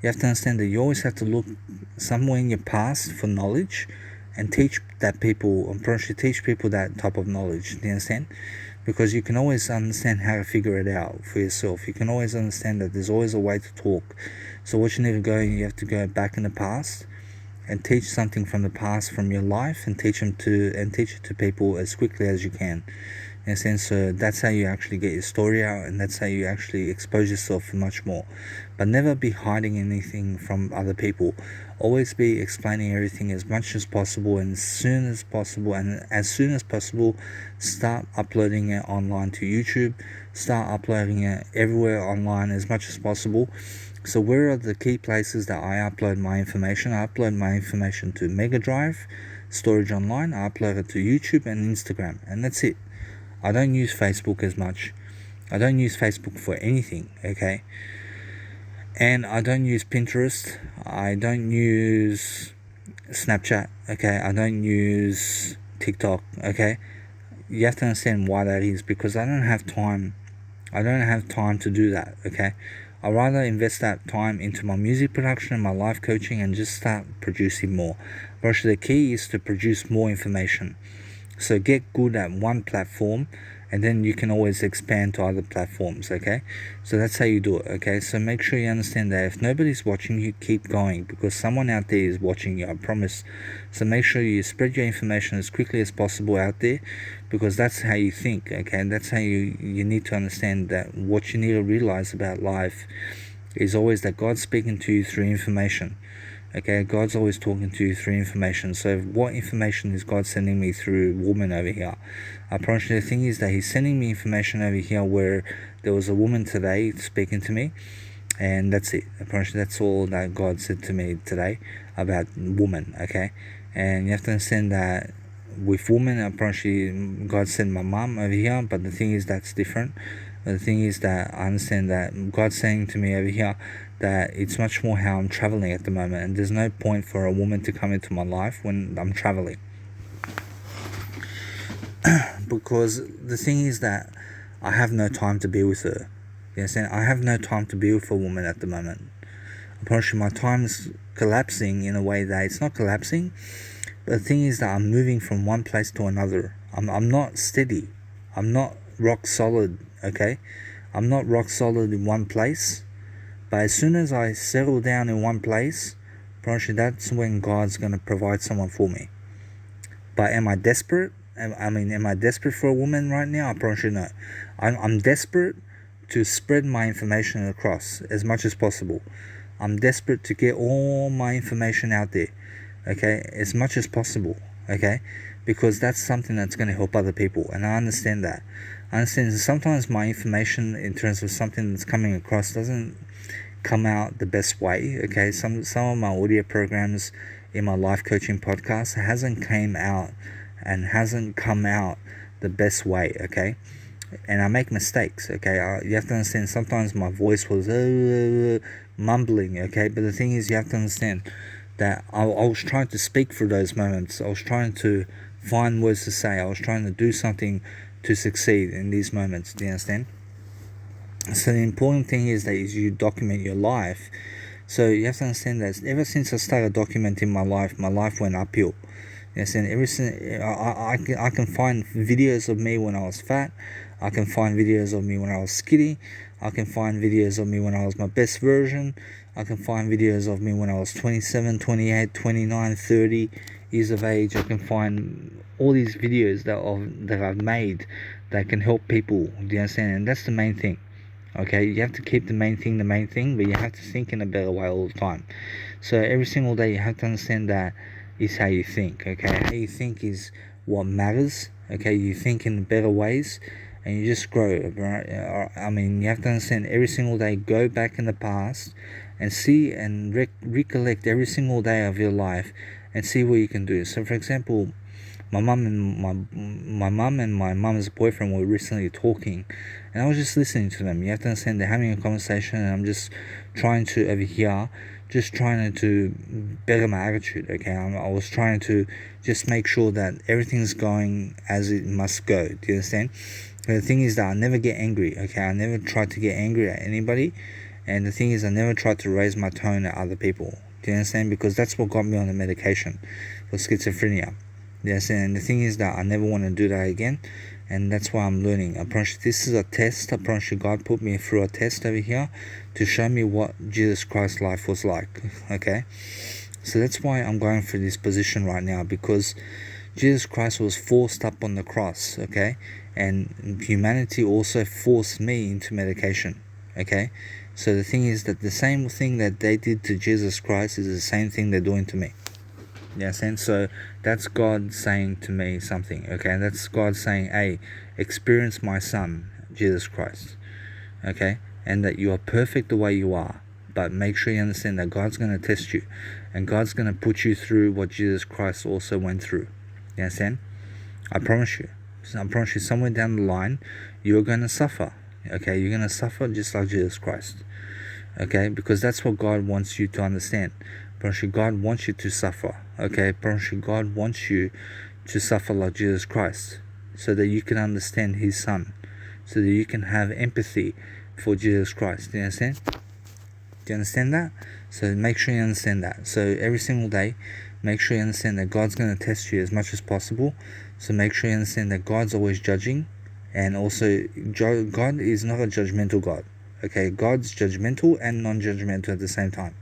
Speaker 1: you have to understand that you always have to look somewhere in your past for knowledge and teach people that type of knowledge. Do you understand? Because you can always understand how to figure it out for yourself. You can always understand that there's always a way to talk. So what you need to you have to go back in the past and teach something from the past, from your life, and teach it to people as quickly as you can. In a sense, so that's how you actually get your story out, and that's how you actually expose yourself much more. But never be hiding anything from other people. Always be explaining everything as much as possible, and as soon as possible, start uploading it online to YouTube. Start uploading it everywhere online as much as possible. So where are the key places that I upload my information? I upload my information to Mega Drive, Storage Online. I upload it to YouTube and Instagram, and that's it. I don't use Facebook as much. I don't use Facebook for anything, okay? And I don't use Pinterest. I don't use Snapchat, okay? I don't use TikTok, okay? You have to understand why that is, because I don't have time. I don't have time to do that, okay? I'd rather invest that time into my music production and my life coaching and just start producing more. But the key is to produce more information. So get good at one platform and then you can always expand to other platforms. Okay, so that's how you do it. Okay, so make sure you understand that if nobody's watching you, keep going, because someone out there is watching you, I promise. So make sure you spread your information as quickly as possible out there, because that's how you think. Okay, that's how you need to understand that what you need to realize about life is always that God's speaking to you through information. Okay, God's always talking to you through information. So what information is God sending me through woman over here? I promise you, the thing is that he's sending me information over here where there was a woman today speaking to me, and that's it. I promise you, that's all that God said to me today about woman. Okay, and you have to understand that with woman, I promise you, God sent my mom over here, but the thing is that's different. The thing is that I understand that God's saying to me over here that it's much more how I'm traveling at the moment, and there's no point for a woman to come into my life when I'm traveling. Because the thing is that I have no time to be with her. You understand? I have no time to be with a woman at the moment. I promise you, my time's collapsing in a way that it's not collapsing, but the thing is that I'm moving from one place to another. I'm not steady. I'm not rock solid, okay? I'm not rock solid in one place. But as soon as I settle down in one place, promise you, that's when God's going to provide someone for me. But am I desperate? Am I desperate for a woman right now? I promise you, no. I'm desperate to spread my information across as much as possible. I'm desperate to get all my information out there, okay, as much as possible, okay, because that's something that's going to help other people, and I understand that. I understand sometimes my information in terms of something that's coming across doesn't come out the best way, okay. Some of my audio programs in my life coaching podcast hasn't come out the best way, okay, and I make mistakes, okay. You have to understand sometimes my voice was mumbling, okay, but the thing is you have to understand that I was trying to speak through those moments. I was trying to find words to say. I was trying to do something to succeed in these moments. Do you understand? So the important thing is that you document your life. So you have to understand that ever since I started documenting my life went uphill. You understand? I can find videos of me when I was fat. I can find videos of me when I was skinny. I can find videos of me when I was my best version. I can find videos of me when I was 27, 28, 29, 30 years of age. I can find all these videos that I've made that can help people. Do you understand? And that's the main thing. Okay, you have to keep the main thing, but you have to think in a better way all the time. So every single day you have to understand that is how you think, okay? How you think is what matters, okay? You think in better ways and you just grow, right? You have to understand every single day, go back in the past and see and recollect every single day of your life and see what you can do. So for example, my mum and my mum's boyfriend were recently talking, and I was just listening to them. You have to understand they're having a conversation, and I'm just trying to over here, just trying to better my attitude. Okay, I was trying to just make sure that everything's going as it must go. Do you understand? The thing is that I never get angry. Okay, I never try to get angry at anybody, and the thing is I never try to raise my tone at other people. Do you understand? Because that's what got me on the medication for schizophrenia. Yes, and the thing is that I never want to do that again, and that's why I'm learning. I promise you, this is a test. I promise you, God put me through a test over here to show me what Jesus Christ's life was like, okay? So that's why I'm going through this position right now, because Jesus Christ was forced up on the cross, okay? And humanity also forced me into medication, okay? So the thing is that the same thing that they did to Jesus Christ is the same thing they're doing to me. Yes, and so that's God saying to me something, okay? That's God saying, hey, experience my son, Jesus Christ, okay? And that you are perfect the way you are, but make sure you understand that God's going to test you, and God's going to put you through what Jesus Christ also went through. You understand? I promise you, somewhere down the line, you're going to suffer, okay? You're going to suffer just like Jesus Christ, okay? Because that's what God wants you to understand. God wants you to suffer, okay? God wants you to suffer like Jesus Christ, so that you can understand His Son, so that you can have empathy for Jesus Christ. Do you understand? Do you understand that? So make sure you understand that. So every single day, make sure you understand that God's going to test you as much as possible. So make sure you understand that God's always judging, And also, God is not a judgmental God. Okay, God's judgmental and non-judgmental at the same time.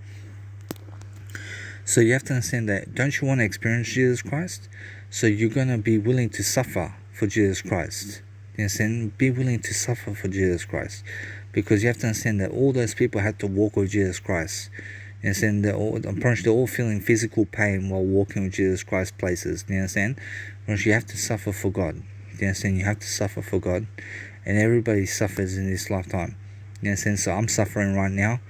Speaker 1: So you have to understand that, don't you want to experience Jesus Christ? So you're going to be willing to suffer for Jesus Christ. You understand? Be willing to suffer for Jesus Christ. Because you have to understand that all those people had to walk with Jesus Christ. You understand? They're all feeling physical pain while walking with Jesus Christ places. You understand? Because you have to suffer for God. You understand? You have to suffer for God. And everybody suffers in this lifetime. You understand? So I'm suffering right now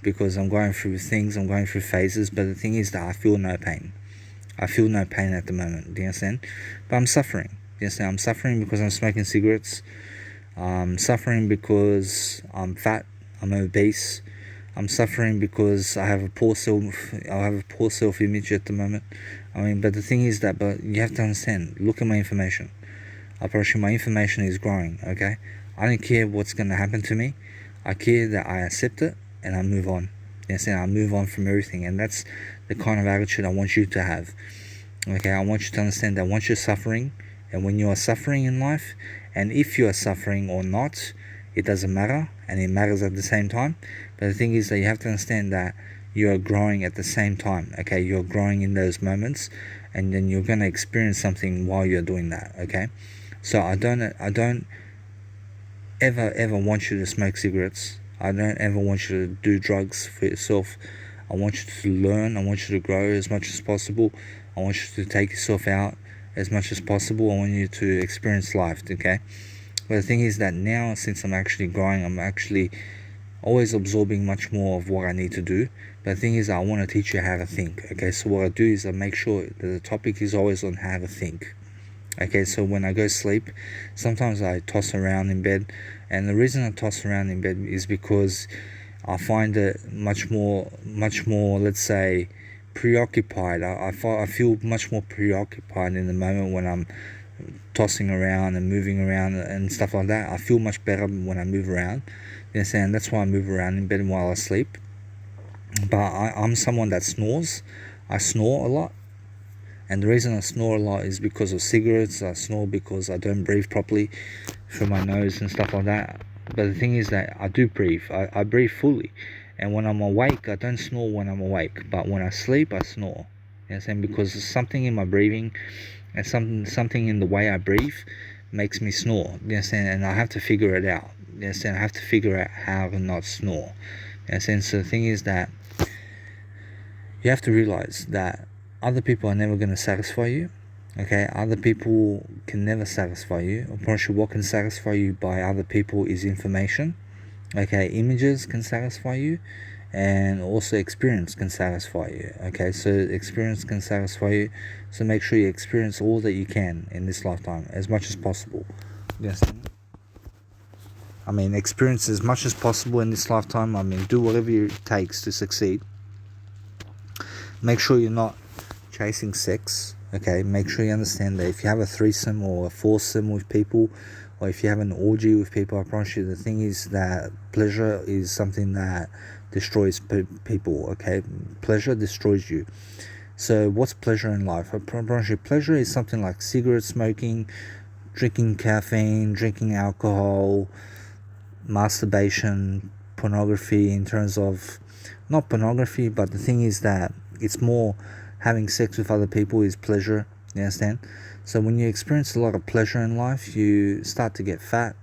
Speaker 1: because I'm going through things, I'm going through phases, but the thing is that I feel no pain. I feel no pain at the moment, do you understand? But I'm suffering. Do you understand? I'm suffering because I'm smoking cigarettes. I'm suffering because I'm fat, I'm obese. I'm suffering because I have a poor self-image at the moment. I mean, but the thing is that, but you have to understand, look at my information. I promise you, my information is growing, okay? I don't care what's going to happen to me. I care that I accept it and I move on. You understand? I move on from everything, and that's the kind of attitude I want you to have. Okay, I want you to understand that once you're suffering, and when you are suffering in life, and if you are suffering or not, it doesn't matter, and it matters at the same time. But the thing is that you have to understand that you are growing at the same time. Okay, you're growing in those moments, and then you're going to experience something while you're doing that. Okay, so I don't ever want you to smoke cigarettes. I don't ever want you to do drugs for yourself. I want you to learn. I want you to grow as much as possible. I want you to take yourself out as much as possible. I want you to experience life, okay? But the thing is that now, since I'm actually growing, I'm actually always absorbing much more of what I need to do. But the thing is, I want to teach you how to think, okay? So what I do is I make sure that the topic is always on how to think. Okay, so when I go sleep, sometimes I toss around in bed, and the reason I toss around in bed is because I find it much more, let's say, preoccupied. I feel much more preoccupied in the moment when I'm tossing around and moving around and stuff like that. I feel much better when I move around. You understand? That's why I move around in bed while I sleep. But I'm someone that snores. I snore a lot. And the reason I snore a lot is because of cigarettes. I snore because I don't breathe properly through my nose and stuff like that. But the thing is that I do breathe. I breathe fully. And when I'm awake, I don't snore when I'm awake. But when I sleep, I snore. You understand? Because there's something in my breathing and something in the way I breathe makes me snore. You understand? And I have to figure it out. You understand? I have to figure out how to not snore. You understand? So the thing is that you have to realize that other people are never going to satisfy you. Okay, other people can never satisfy you. I promise you, what can satisfy you by other people is information. Okay, images can satisfy you, and also experience can satisfy you. Okay, so experience can satisfy you. So make sure you experience all that you can in this lifetime as much as possible. Yes. I mean, experience as much as possible in this lifetime. I mean, do whatever it takes to succeed. Make sure you're not chasing sex. Okay, make sure you understand that if you have a threesome or a foursome with people, or if you have an orgy with people, I promise you, the thing is that pleasure is something that destroys people. Okay, pleasure destroys you. So what's pleasure in life? I promise you, pleasure is something like cigarette smoking, drinking caffeine, drinking alcohol, masturbation, pornography, in terms of, not pornography, but the thing is that it's more having sex with other people is pleasure. You understand? So when you experience a lot of pleasure in life, you start to get fat,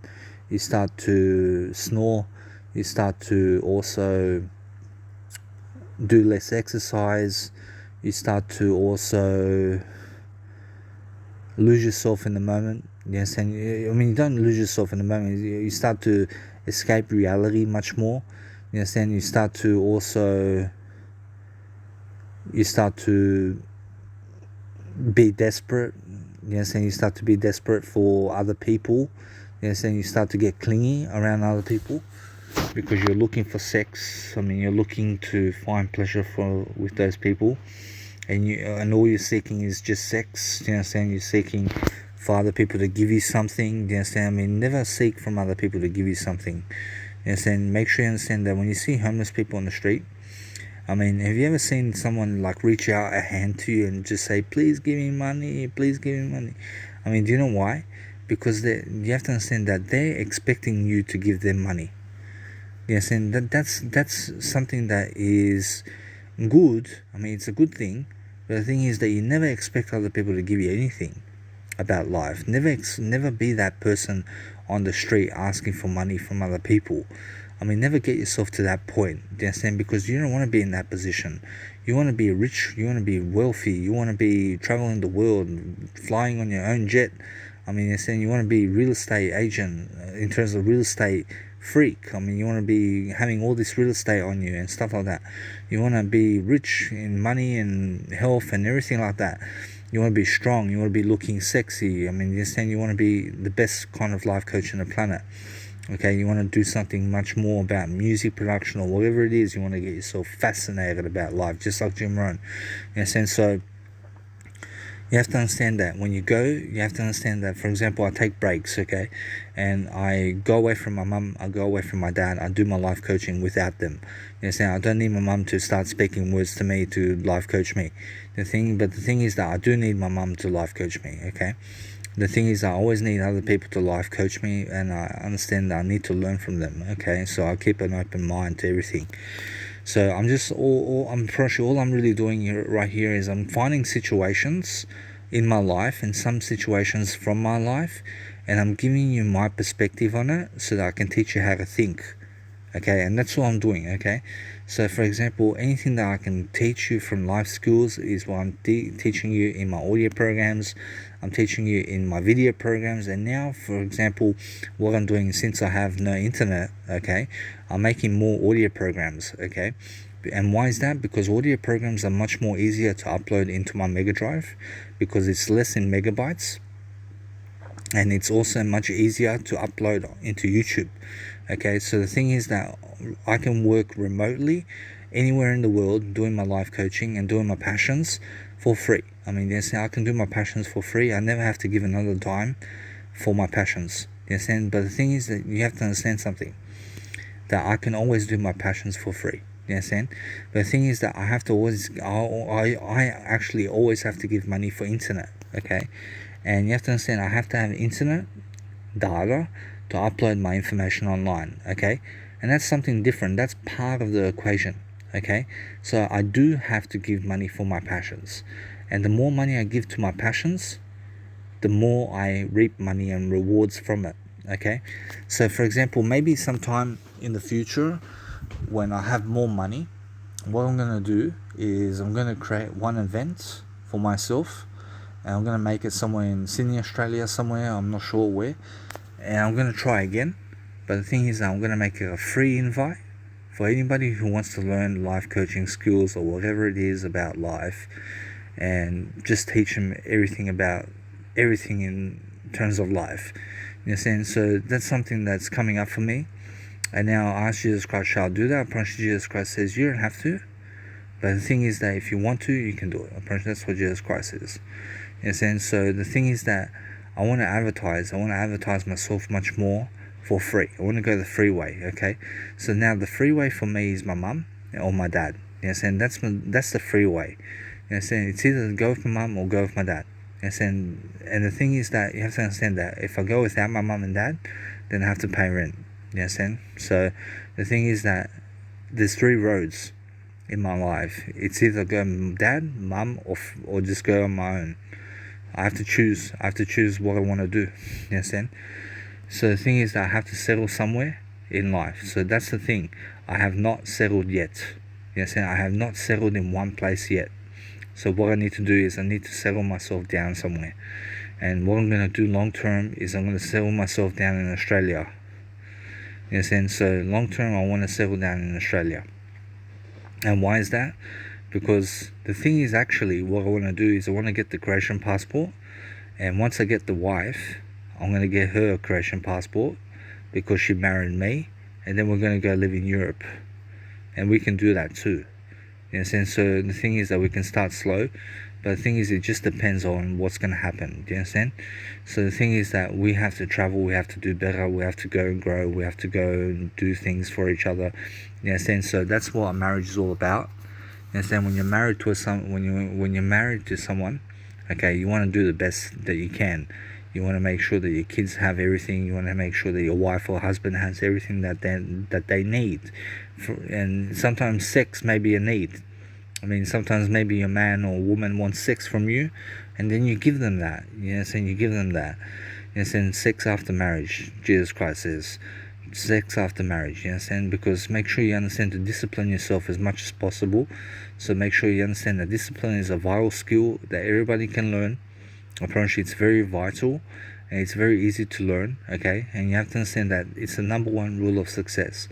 Speaker 1: you start to snore, you start to also do less exercise, you start to also lose yourself in the moment. You understand? I mean, you don't lose yourself in the moment, you start to escape reality much more. You understand? You start to also be desperate. You understand? You start to be desperate for other people. You understand? You start to get clingy around other people because you're looking for sex. I mean, you're looking to find pleasure with those people, and all you're seeking is just sex. You understand? You're seeking for other people to give you something. You understand? I mean, never seek from other people to give you something. You understand? Make sure you understand that when you see homeless people on the street, I mean, have you ever seen someone like reach out a hand to you and just say, please give me money, please give me money? I mean, do you know why? because you have to understand that they're expecting you to give them money. Yes, and that's something that is good. I mean, it's a good thing, but the thing is that you never expect other people to give you anything about life. Never be that person on the street asking for money from other people. I mean, never get yourself to that point. Do you understand? Because you don't want to be in that position. You want to be rich. You want to be wealthy. You want to be traveling the world, flying on your own jet. I mean, you're saying you want to be real estate agent in terms of real estate freak. I mean, you want to be having all this real estate on you and stuff like that. You want to be rich in money and health and everything like that. You want to be strong. You want to be looking sexy. I mean, you're saying you want to be the best kind of life coach on the planet. Okay, you want to do something much more about music production or whatever it is. You want to get yourself fascinated about life, just like Jim Rohn. And so you have to understand that when you go, you have to understand that, for example, I take breaks, okay, and I go away from my mum, I go away from my dad, I do my life coaching without them. You understand? I don't need my mum to start speaking words to me to life coach me. But the thing is that I do need my mum to life coach me, okay? The thing is, I always need other people to life coach me, and I understand that I need to learn from them, okay? So I keep an open mind to everything. So I'm just I'm pretty sure all I'm really doing here right here is I'm finding situations in my life and some situations from my life, and I'm giving you my perspective on it so that I can teach you how to think. Okay, and that's what I'm doing. Okay, so for example, anything that I can teach you from life skills is what I'm teaching you in my audio programs. I'm teaching you in my video programs, and now, for example, what I'm doing since I have no internet, okay, I'm making more audio programs. Okay, and why is that? Because audio programs are much more easier to upload into my Mega Drive because it's less in megabytes, and it's also much easier to upload into YouTube. Okay, so the thing is that I can work remotely anywhere in the world doing my life coaching and doing my passions for free. I mean, yes, I can do my passions for free. I never have to give another dime for my passions. You understand? But the thing is that you have to understand something, that I can always do my passions for free. You understand? But the thing is that I have to always, I actually always have to give money for internet. Okay, and you have to understand, I have to have internet data to upload my information online. Okay, and that's something different. That's part of the equation. Okay, so I do have to give money for my passions, and the more money I give to my passions, the more I reap money and rewards from it. Okay, so for example, maybe sometime in the future when I have more money, what I'm going to do is I'm going to create one event for myself, and I'm going to make it somewhere in Sydney, Australia, somewhere, I'm not sure where, and I'm going to try again. But the thing is, I'm going to make it a free invite for anybody who wants to learn life coaching skills or whatever it is about life, and just teach them everything about everything in terms of life. You understand? So that's something that's coming up for me. And now I ask Jesus Christ, shall I do that? I promise you, Jesus Christ says you don't have to. But the thing is that if you want to, you can do it. I promise that's what Jesus Christ is. You understand? So the thing is that I want to advertise myself much more for free. I want to go the free way, okay? So now the free way for me is my mum or my dad. You understand? That's the free way. You understand? It's either go with my mum or go with my dad. You understand? And the thing is that you have to understand that if I go without my mum and dad, then I have to pay rent. You understand? So the thing is that there's three roads in my life. It's either go dad, mum, or just go on my own. I have to choose what I want to do. You understand? So the thing is that I have to settle somewhere in life. So that's the thing. I have not settled yet. You understand? I have not settled in one place yet. So what I need to do is I need to settle myself down somewhere. And what I'm going to do long term is I'm going to settle myself down in Australia. You understand? So long term I want to settle down in Australia. And why is that? Because the thing is, actually what I want to do is I want to get the Croatian passport, and once I get the wife, I'm going to get her a Croatian passport because she married me, and then we're going to go live in Europe, and we can do that too. You understand? So the thing is that we can start slow, but the thing is it just depends on what's going to happen. Do you understand? So the thing is that we have to travel, we have to do better, we have to go and grow, we have to go and do things for each other. You understand? So that's what marriage is all about. You understand? When you're married to when you're married to someone, okay, you want to do the best that you can. You want to make sure that your kids have everything. You want to make sure that your wife or husband has everything that they need. And sometimes sex may be a need. I mean, sometimes maybe a man or a woman wants sex from you, and then you give them that. Yes, and you give them that. Yes, and sex after marriage, Jesus Christ says, sex after marriage. Yes, and because make sure you understand to discipline yourself as much as possible. So make sure you understand that discipline is a vital skill that everybody can learn. I promise you, it's very vital, and it's very easy to learn. Okay, and you have to understand that it's the number one rule of success.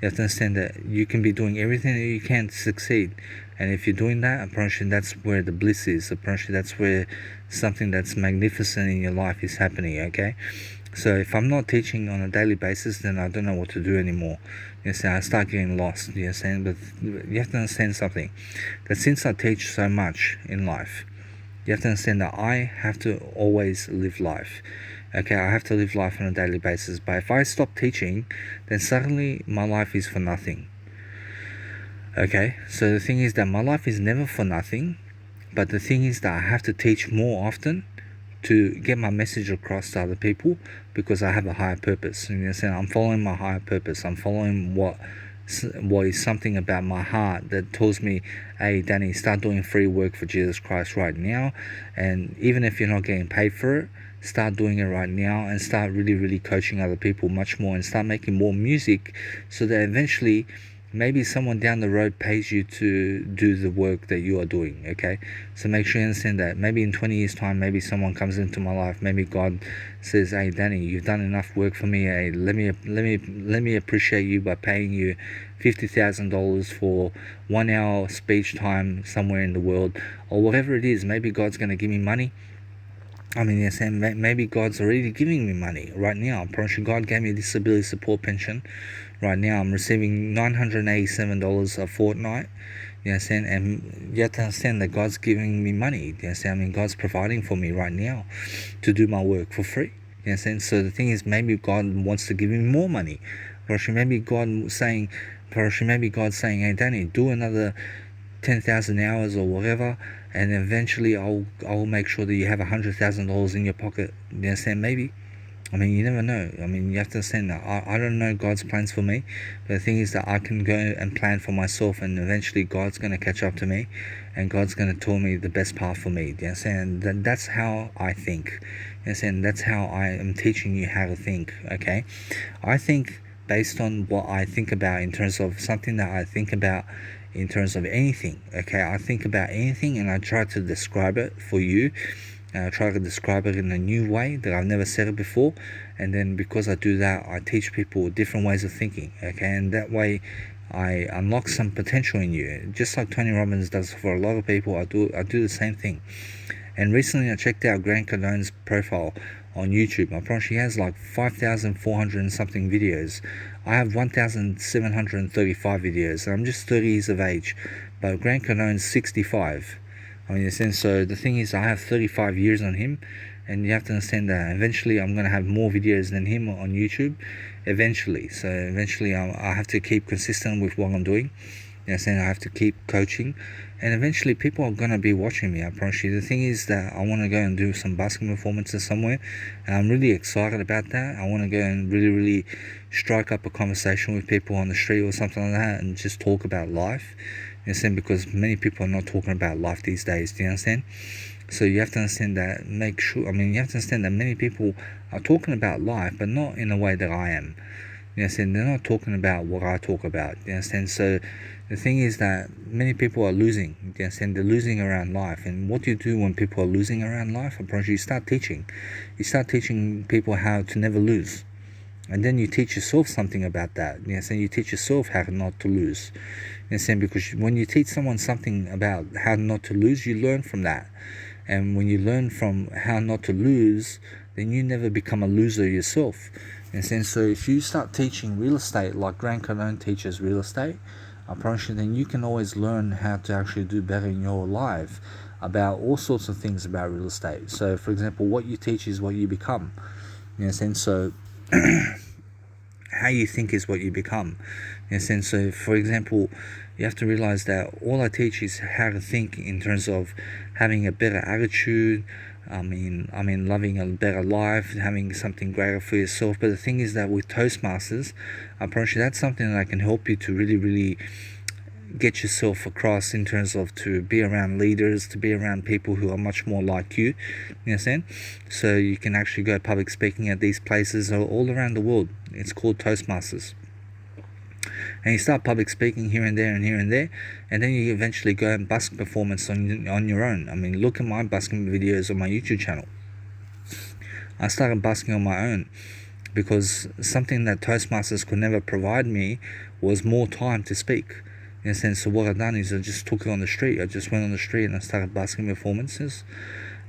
Speaker 1: You have to understand that you can be doing everything that you can to succeed. And if you're doing that, I promise you that's where the bliss is. I promise you that's where something that's magnificent in your life is happening, okay? So if I'm not teaching on a daily basis, then I don't know what to do anymore. Yes, I start getting lost. Yes, and but you have to understand something. That since I teach so much in life, you have to understand that I have to always live life. Okay, I have to live life on a daily basis. But if I stop teaching, then suddenly my life is for nothing. Okay, so the thing is that my life is never for nothing, but the thing is that I have to teach more often to get my message across to other people, because I have a higher purpose. And you know, I'm following my higher purpose. I'm following what is something about my heart that tells me, hey Danny, start doing free work for Jesus Christ right now, and even if you're not getting paid for it, start doing it right now, and start really coaching other people much more, and start making more music, so that eventually maybe someone down the road pays you to do the work that you are doing. Okay, so make sure you understand that maybe in 20 years time, maybe someone comes into my life, maybe God says, hey Danny, you've done enough work for me, hey, let me appreciate you by paying you $50,000 for 1 hour speech time somewhere in the world, or whatever it is. Maybe God's going to give me money. I mean, yes, and maybe God's already giving me money right now. I'm pretty sure God gave me a disability support pension. Right now, I'm receiving $987 a fortnight. You understand? And you have to understand that God's giving me money. You understand? I mean, God's providing for me right now to do my work for free. You understand? So the thing is, maybe God wants to give me more money. Maybe God's saying, hey Danny, do another 10,000 hours or whatever, and eventually I'll make sure that you have $100,000 in your pocket. You understand? Maybe. I mean, you never know. I mean, you have to understand that I don't know God's plans for me, but the thing is that I can go and plan for myself, and eventually God's going to catch up to me, and God's going to tell me the best path for me. You understand? That's how I think. You understand? That's how I am teaching you how to think. Okay, I think based on what I think about in terms of something that I think about in terms of anything. Okay, I think about anything and I try to describe it for you. I try to describe it in a new way that I've never said it before, and then because I do that, I teach people different ways of thinking. Okay, and that way I unlock some potential in you, just like Tony Robbins does for a lot of people. I do the same thing. And recently I checked out Grant Cardone's profile on YouTube. I promise he has like 5,400 and something videos. I have 1,735 videos, and I'm just 30 years of age, but Grant Cardone's 65. I mean, so the thing is, I have 35 years on him, and you have to understand that eventually I'm going to have more videos than him on YouTube, eventually. So eventually I have to keep consistent with what I'm doing. You know, saying I have to keep coaching, and eventually people are going to be watching me, I promise you. The thing is that I want to go and do some basketball performances somewhere, and I'm really excited about that. I want to go and really strike up a conversation with people on the street or something like that, and just talk about life. You understand? Because many people are not talking about life these days. Do you understand? So you have to understand that. You have to understand that many people are talking about life, but not in the way that I am. You understand? They're not talking about what I talk about. You understand? So the thing is that many people are losing. You understand? They're losing around life. And what do you do when people are losing around life? I promise you start teaching. You start teaching people how to never lose. And then you teach yourself something about that. You understand? You teach yourself how not to lose. You understand? Because when you teach someone something about how not to lose, you learn from that. And when you learn from how not to lose, then you never become a loser yourself. You understand? So if you start teaching real estate like Grant Cardone teaches real estate, I promise you, then you can always learn how to actually do better in your life about all sorts of things about real estate. So, for example, what you teach is what you become. You understand? So how you think is what you become. You understand? So, for example, you have to realize that all I teach is how to think in terms of having a better attitude, Loving a better life, having something greater for yourself. But the thing is that with Toastmasters, I promise you that's something that can help you to really, really get yourself across in terms of to be around leaders, to be around people who are much more like you. You understand? So you can actually go public speaking at these places all around the world. It's called Toastmasters. And you start public speaking here and there and here and there, and then you eventually go and busk performance on your own. Look at my busking videos on my YouTube channel. I started busking on my own because something that Toastmasters could never provide me was more time to speak. In a sense, so what I've done is I just took it on the street. I just went on the street and I started busking performances.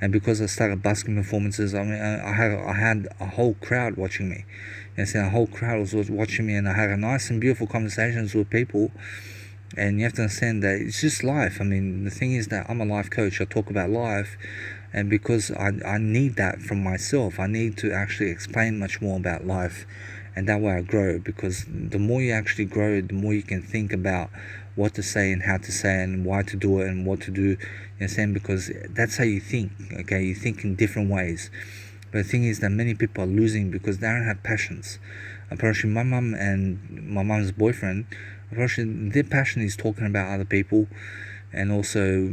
Speaker 1: And because I started busking performances, I had a whole crowd watching me. A whole crowd was watching me, and I had a nice and beautiful conversations with people. And you have to understand that it's just life. The thing is that I'm a life coach. I talk about life, and because I need that from myself, I need to actually explain much more about life, and that way I grow. Because the more you actually grow, the more you can think about what to say and how to say and why to do it and what to do. You understand? Because that's how you think. Okay, you think in different ways. But the thing is that many people are losing because they don't have passions. Apparently, my mum and my mum's boyfriend, apparently their passion is talking about other people, and also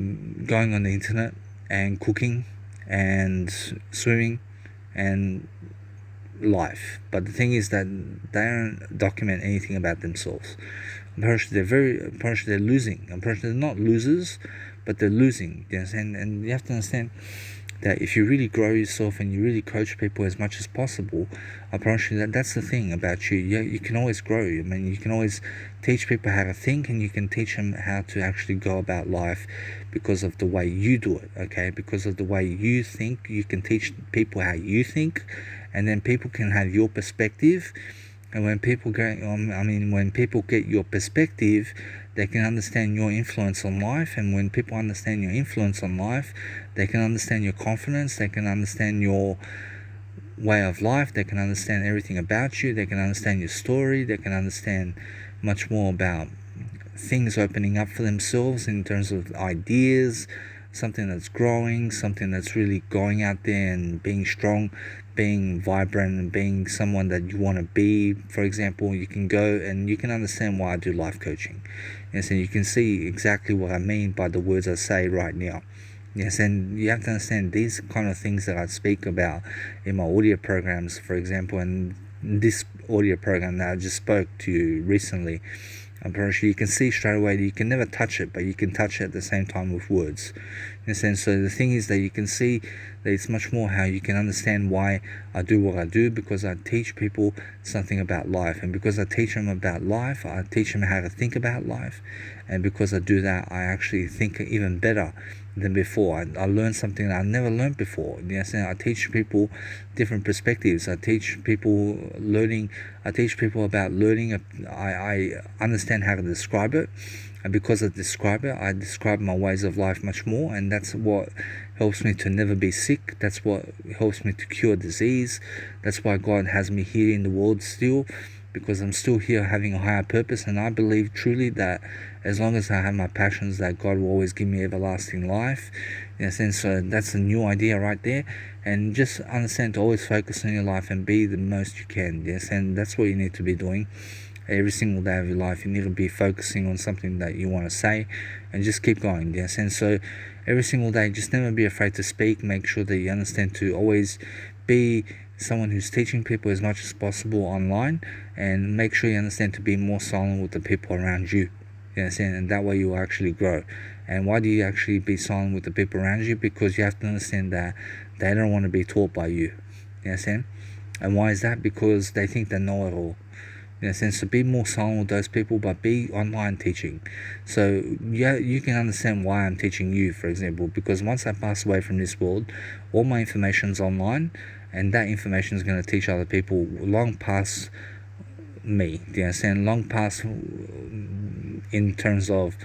Speaker 1: going on the internet and cooking and swimming and life. But the thing is that they don't document anything about themselves. Apparently they're losing. Apparently they're not losers, but they're losing. You understand? And you have to understand that if you really grow yourself and you really coach people as much as possible, I promise you that's the thing about you. You can always grow. You can always teach people how to think, and you can teach them how to actually go about life because of the way you do it, okay? Because of the way you think, you can teach people how you think, and then people can have your perspective. And when people get your perspective, they can understand your influence on life. And when people understand your influence on life, they can understand your confidence, they can understand your way of life, they can understand everything about you, they can understand your story, they can understand much more about things opening up for themselves in terms of ideas, something that's growing, something that's really going out there and being strong, being vibrant, and being someone that you want to be. For example, you can go and you can understand why I do life coaching. Yes, and you can see exactly what I mean by the words I say right now. Yes, and you have to understand these kind of things that I speak about in my audio programs, for example, and this audio program that I just spoke to you recently. I'm pretty sure you can see straight away that you can never touch it, but you can touch it at the same time with words. In a sense, so the thing is that you can see that it's much more how you can understand why I do what I do, because I teach people something about life. And because I teach them about life, I teach them how to think about life. And because I do that, I actually think even better than before. I learned something that I never learned before. Yes, and I teach people different perspectives. I teach people about learning. I understand how to describe it. And because I describe it, I describe my ways of life much more. And that's what helps me to never be sick. That's what helps me to cure disease. That's why God has me here in the world still, because I'm still here having a higher purpose. And I believe truly that as long as I have my passions, that God will always give me everlasting life. Yes, and so that's a new idea right there. And just understand to always focus on your life and be the most you can. Yes, and that's what you need to be doing. Every single day of your life, you need to be focusing on something that you want to say, and just keep going. Yes, and so every single day, just never be afraid to speak. Make sure that you understand to always be someone who's teaching people as much as possible online, and make sure you understand to be more silent with the people around you. You understand? And that way you will actually grow. And why do you actually be silent with the people around you? Because you have to understand that they don't want to be taught by you. You understand? And why is that? Because they think they know it all. In a sense, to be more silent with those people, but be online teaching. So yeah, you can understand why I'm teaching you, for example, because once I pass away from this world, all my information's online, and that information is going to teach other people long past me. Do you understand? Long past in terms of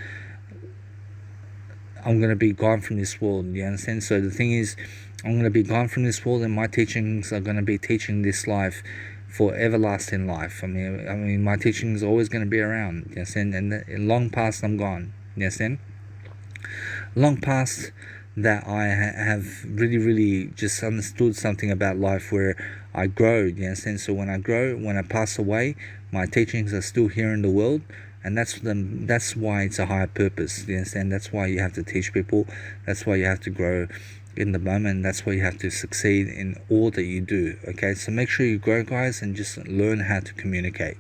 Speaker 1: I'm going to be gone from this world. You understand? So the thing is, I'm going to be gone from this world, and my teachings are going to be teaching this life for everlasting life. I mean, my teaching is always going to be around. You understand? And long past I'm gone. You understand? Long past that I have really just understood something about life where I grow, you understand? So when I grow, when I pass away, my teachings are still here in the world, and that's why it's a higher purpose, you understand? That's why you have to teach people, that's why you have to grow in the moment, that's why you have to succeed in all that you do. Okay, so make sure you grow, guys, and just learn how to communicate.